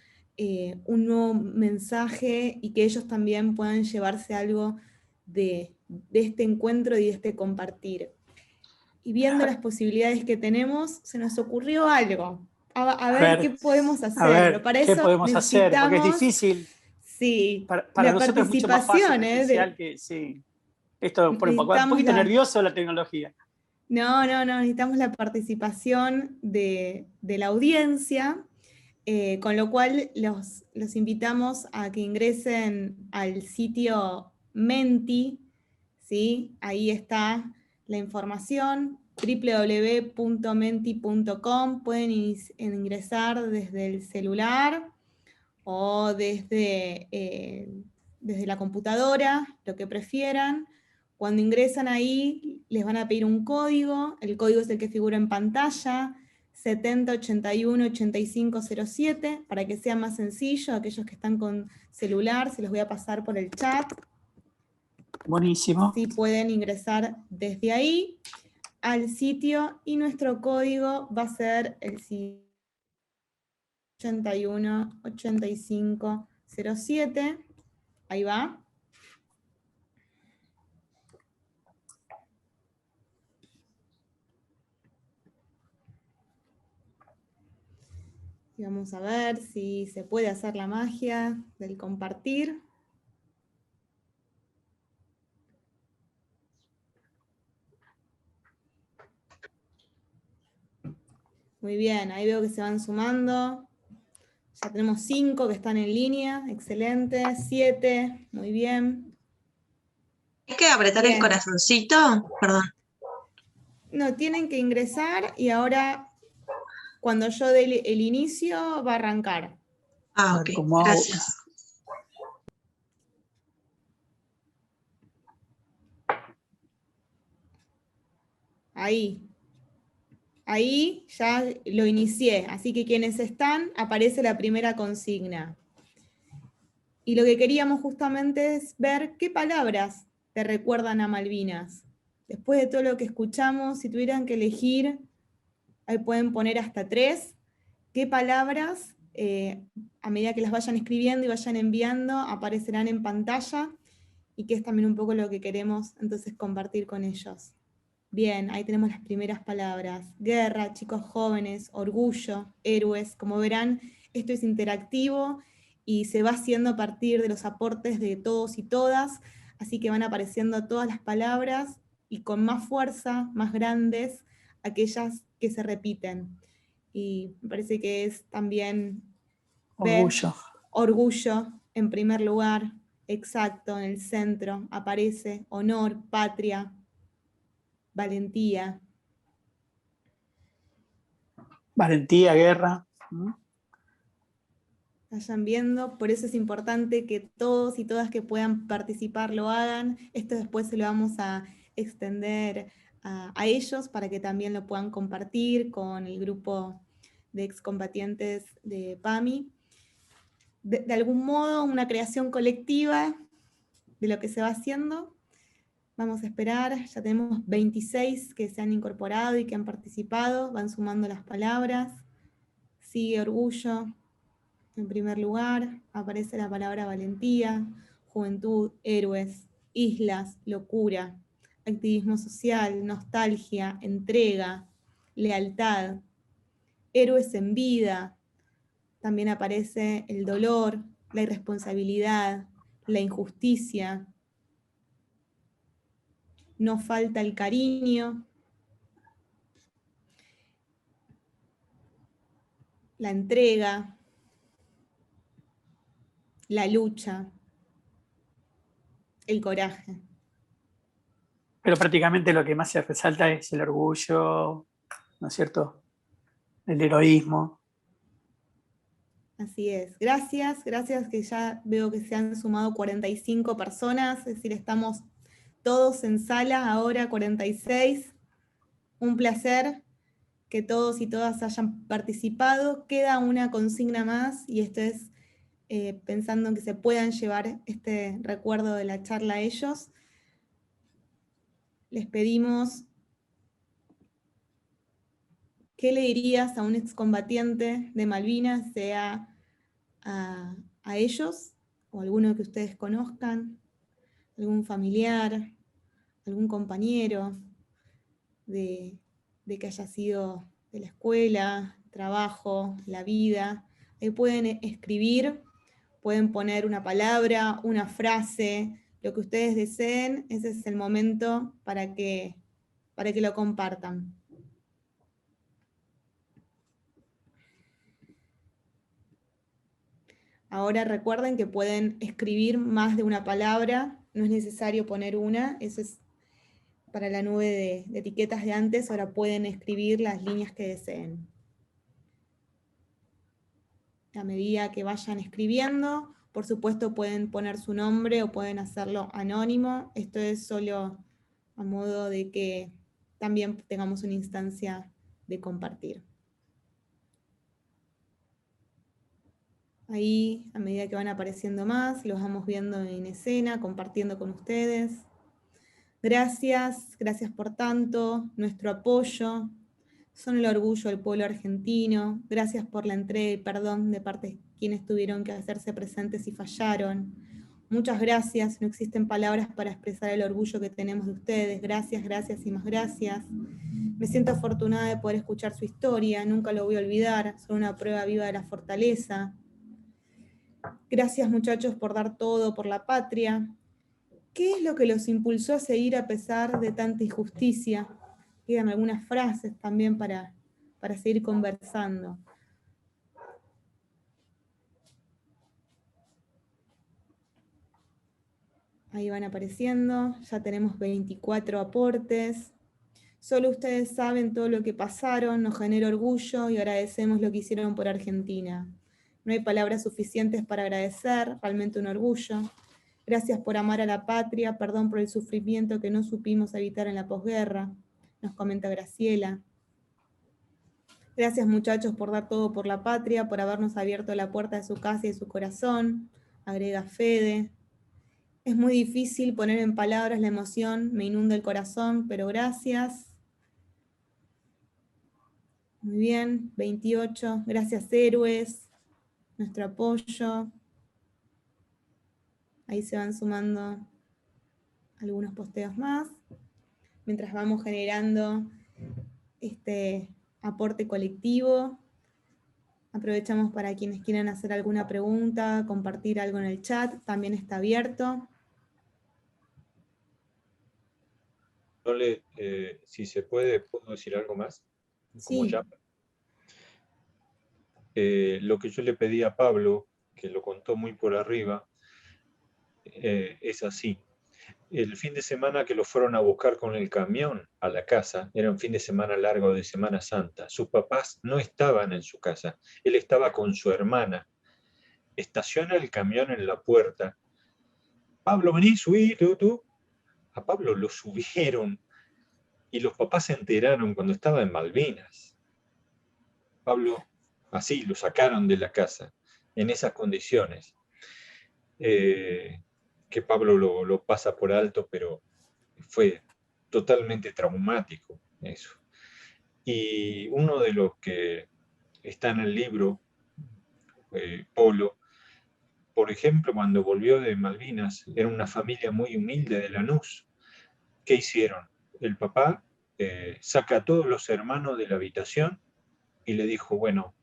un nuevo mensaje, y que ellos también puedan llevarse algo de este encuentro y de este compartir. Y viendo las posibilidades que tenemos, se nos ocurrió algo. A ver qué podemos hacer. A ver, pero para ¿qué eso podemos hacer? Porque es difícil. Sí, para nosotros es mucho más fácil presencial que sí. Esto pone un poquito nervioso la tecnología. No, necesitamos la participación de la audiencia, con lo cual los invitamos a que ingresen al sitio Menti, ¿sí? Ahí está la información, www.menti.com. Pueden ingresar desde el celular o desde la computadora, lo que prefieran. Cuando ingresan ahí, les van a pedir un código. El código es el que figura en pantalla. 70 81 85 07, para que sea más sencillo. Aquellos que están con celular, se los voy a pasar por el chat. Buenísimo. Sí, pueden ingresar desde ahí al sitio, y nuestro código va a ser el 81 85 07. Ahí va. Y vamos a ver si se puede hacer la magia del compartir. Muy bien, ahí veo que se van sumando. Ya tenemos 5 que están en línea, excelente. 7, muy bien. ¿Hay que apretar Bien. el corazoncito? Perdón. No, tienen que ingresar y ahora, cuando yo dé el inicio, va a arrancar. Ah, A ver ok, cómo hago. gracias. Ahí. Ahí ya lo inicié, así que quienes están, aparece la primera consigna. Y lo que queríamos justamente es ver qué palabras te recuerdan a Malvinas. Después de todo lo que escuchamos, si tuvieran que elegir, ahí pueden poner hasta 3, qué palabras, a medida que las vayan escribiendo y vayan enviando, aparecerán en pantalla, y que es también un poco lo que queremos entonces compartir con ellos. Bien, ahí tenemos las primeras palabras. Guerra, chicos jóvenes, orgullo, héroes. Como verán, esto es interactivo y se va haciendo a partir de los aportes de todos y todas, así que van apareciendo todas las palabras y con más fuerza, más grandes, aquellas que se repiten. Y me parece que es también ver Orgullo. orgullo en primer lugar, exacto, en el centro aparece honor, patria, valentía. Valentía, guerra. Vayan viendo, por eso es importante que todos y todas que puedan participar lo hagan. Esto después se lo vamos a extender a ellos para que también lo puedan compartir con el grupo de excombatientes de PAMI. De algún modo, una creación colectiva de lo que se va haciendo. Vamos a esperar, ya tenemos 26 que se han incorporado y que han participado, van sumando las palabras. Sigue orgullo, en primer lugar, aparece la palabra valentía, juventud, héroes, islas, locura, activismo social, nostalgia, entrega, lealtad, héroes en vida. También aparece el dolor, la irresponsabilidad, la injusticia. No falta el cariño, la entrega, la lucha, el coraje. Pero prácticamente lo que más se resalta es el orgullo, ¿no es cierto? El heroísmo. Así es. Gracias, gracias, que ya veo que se han sumado 45 personas, es decir, estamos todos en sala, ahora 46. Un placer que todos y todas hayan participado. Queda una consigna más, y esto es pensando en que se puedan llevar este recuerdo de la charla a ellos. Les pedimos, ¿qué le dirías a un excombatiente de Malvinas, sea a ellos o a alguno que ustedes conozcan, algún familiar, algún compañero de que haya sido de la escuela, trabajo, la vida? Ahí pueden escribir, pueden poner una palabra, una frase, lo que ustedes deseen. Ese es el momento para que lo compartan. Ahora recuerden que pueden escribir más de una palabra, no es necesario poner una, eso es para la nube de etiquetas de antes. Ahora pueden escribir las líneas que deseen. A medida que vayan escribiendo, por supuesto pueden poner su nombre o pueden hacerlo anónimo. Esto es solo a modo de que también tengamos una instancia de compartir. ahí a medida que van apareciendo más, los vamos viendo en escena, compartiendo con ustedes. Gracias, gracias por tanto, nuestro apoyo, son el orgullo del pueblo argentino, gracias por la entrega y perdón de parte de quienes tuvieron que hacerse presentes y fallaron. Muchas gracias, no existen palabras para expresar el orgullo que tenemos de ustedes, gracias, gracias y más gracias. Me siento afortunada de poder escuchar su historia, nunca lo voy a olvidar, son una prueba viva de la fortaleza. Gracias muchachos por dar todo por la patria. ¿Qué es lo que los impulsó a seguir a pesar de tanta injusticia? Quedan algunas frases también para seguir conversando. Ahí van apareciendo, ya tenemos 24 aportes. Solo ustedes saben todo lo que pasaron, nos genera orgullo y agradecemos lo que hicieron por Argentina. No hay palabras suficientes para agradecer, realmente un orgullo. Gracias por amar a la patria, perdón por el sufrimiento que no supimos evitar en la posguerra, nos comenta Graciela. Gracias muchachos por dar todo por la patria, por habernos abierto la puerta de su casa y de su corazón, agrega Fede. Es muy difícil poner en palabras la emoción, me inunda el corazón, pero gracias. Muy bien, 28, gracias héroes, nuestro apoyo. Ahí se van sumando algunos posteos más, mientras vamos generando este aporte colectivo. Aprovechamos para quienes quieran hacer alguna pregunta, compartir algo en el chat, también está abierto. Sole, si se puede, ¿puedo decir algo más? Sí. Lo que yo le pedí a Pablo, que lo contó muy por arriba, es así. El fin de semana que lo fueron a buscar con el camión a la casa, era un fin de semana largo de Semana Santa, sus papás no estaban en su casa, él estaba con su hermana. Estaciona el camión en la puerta. Pablo, vení, subí, tú. A Pablo lo subieron y los papás se enteraron cuando estaba en Malvinas. Pablo, así, lo sacaron de la casa, en esas condiciones. Que Pablo lo pasa por alto, pero fue totalmente traumático eso. Y uno de los que está en el libro, Polo, por ejemplo, cuando volvió de Malvinas, era una familia muy humilde de Lanús. ¿Qué hicieron? El papá saca a todos los hermanos de la habitación y le dijo, bueno,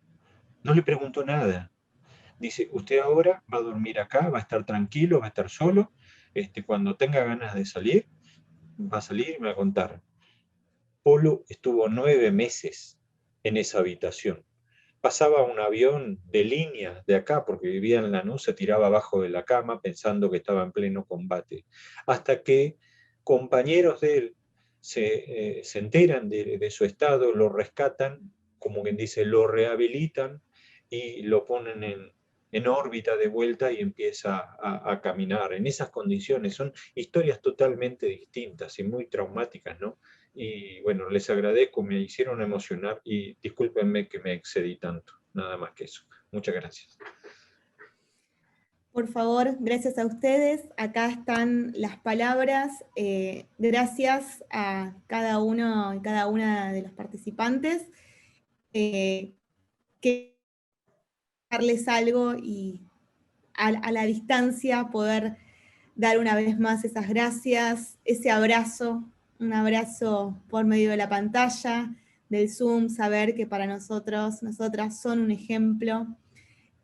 no le preguntó nada. Dice, usted ahora va a dormir acá, va a estar tranquilo, va a estar solo. Cuando tenga ganas de salir, va a salir y me va a contar. Polo estuvo 9 meses en esa habitación. Pasaba un avión de línea de acá, porque vivía en Lanús, se tiraba abajo de la cama pensando que estaba en pleno combate. Hasta que compañeros de él se enteran de su estado, lo rescatan, como quien dice, lo rehabilitan y lo ponen en órbita de vuelta y empieza a caminar. En esas condiciones son historias totalmente distintas y muy traumáticas, ¿no? Y bueno, les agradezco, me hicieron emocionar y discúlpenme que me excedí tanto, nada más que eso. Muchas gracias. Por favor, gracias a ustedes. Acá están las palabras. Gracias a cada uno y cada una de los participantes. Que darles algo y a la distancia poder dar una vez más esas gracias, ese abrazo, un abrazo por medio de la pantalla, del Zoom, saber que para nosotros, nosotras son un ejemplo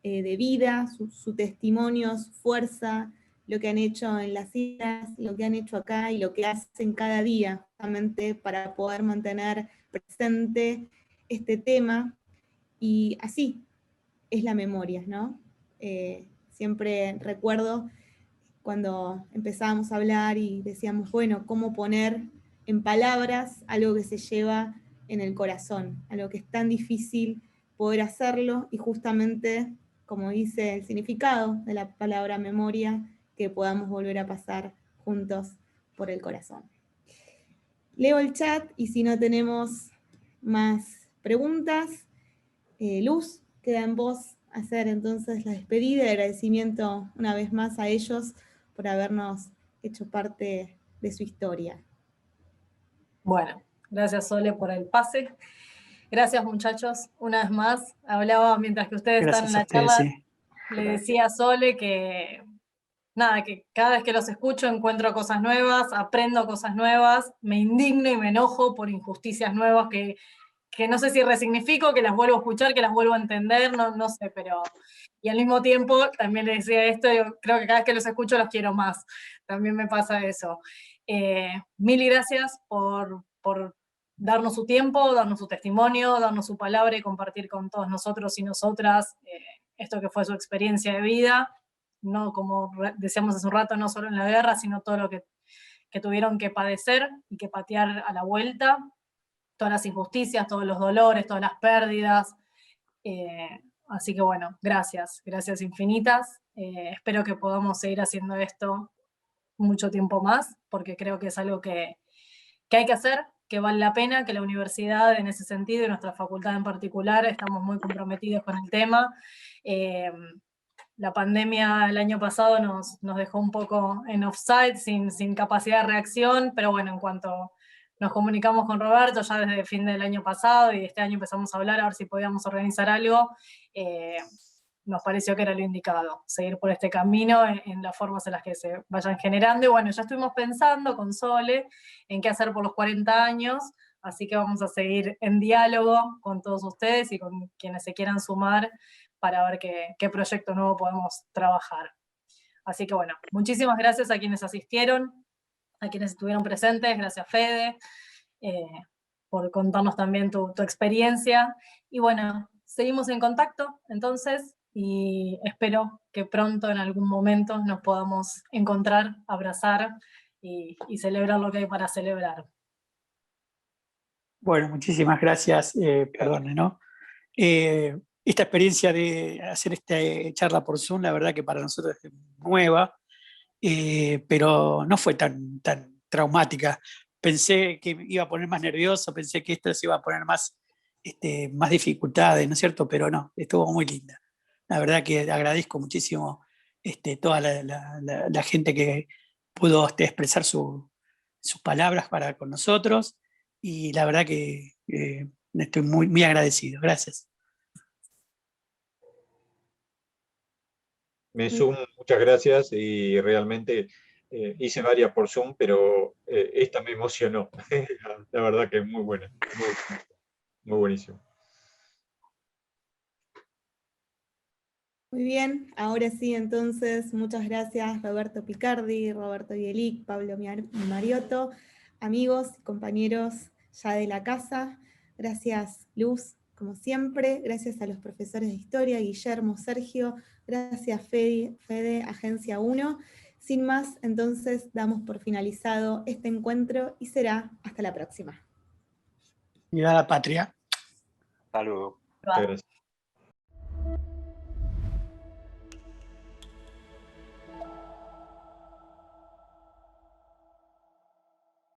de vida, su testimonio, su fuerza, lo que han hecho en las islas, lo que han hecho acá y lo que hacen cada día, justamente para poder mantener presente este tema. Y así es la memoria, ¿no? Siempre recuerdo cuando empezábamos a hablar y decíamos, bueno, ¿cómo poner en palabras algo que se lleva en el corazón? Algo que es tan difícil poder hacerlo y justamente, como dice el significado de la palabra memoria, que podamos volver a pasar juntos por el corazón. Leo el chat y si no tenemos más preguntas, Luz, queda en vos hacer entonces la despedida y agradecimiento una vez más a ellos por habernos hecho parte de su historia. Bueno, gracias Sole por el pase. Gracias muchachos, una vez más. Hablaba mientras que ustedes están en la charla, sí. le decía a Sole que nada, que cada vez que los escucho encuentro cosas nuevas, aprendo cosas nuevas, me indigno y me enojo por injusticias nuevas que no sé si resignifico, que las vuelvo a escuchar, que las vuelvo a entender, no sé, pero... Y al mismo tiempo, también les decía esto, yo creo que cada vez que los escucho los quiero más. También me pasa eso. Mil gracias por darnos su tiempo, darnos su testimonio, darnos su palabra y compartir con todos nosotros y nosotras esto que fue su experiencia de vida. No, como decíamos hace un rato, no solo en la guerra, sino todo lo que tuvieron que padecer y que patear a la vuelta. Todas las injusticias, todos los dolores, todas las pérdidas. Así que bueno, gracias infinitas. Espero que podamos seguir haciendo esto mucho tiempo más, porque creo que es algo que hay que hacer, que vale la pena, que la universidad en ese sentido y nuestra facultad en particular estamos muy comprometidos con el tema. La pandemia el año pasado nos dejó un poco en offside, sin capacidad de reacción, pero bueno, en cuanto nos comunicamos con Roberto ya desde el fin del año pasado y este año empezamos a hablar a ver si podíamos organizar algo, nos pareció que era lo indicado, seguir por este camino en las formas en las que se vayan generando. Y bueno, ya estuvimos pensando con Sole en qué hacer por los 40 años, así que vamos a seguir en diálogo con todos ustedes y con quienes se quieran sumar para ver qué proyecto nuevo podemos trabajar. Así que bueno, muchísimas gracias a quienes asistieron, a quienes estuvieron presentes, gracias Fede, por contarnos también tu experiencia. Y bueno, seguimos en contacto entonces, y espero que pronto en algún momento nos podamos encontrar, abrazar y celebrar lo que hay para celebrar. Bueno, muchísimas gracias, perdone, ¿no? Esta experiencia de hacer esta charla por Zoom, la verdad que para nosotros es nueva, pero no fue tan traumática. Pensé que iba a poner más nervioso, pensé que esto se iba a poner más dificultades, ¿no es cierto? Pero no, estuvo muy linda. La verdad que agradezco muchísimo toda la gente que pudo expresar sus palabras con nosotros, y la verdad que estoy muy, muy agradecido. Gracias. Me sumo, muchas gracias, y realmente hice varias por Zoom, pero esta me emocionó. La verdad que es muy buena, muy buenísimo. Muy bien, ahora sí, entonces, muchas gracias Roberto Picardi, Roberto Bielic, Pablo Mariotto, amigos y compañeros ya de la casa. Gracias Luz, como siempre, gracias a los profesores de historia, Guillermo, Sergio, gracias Fede, Agencia 1. Sin más, entonces, damos por finalizado este encuentro y será hasta la próxima. Viva la patria. Hasta luego. Muchas gracias.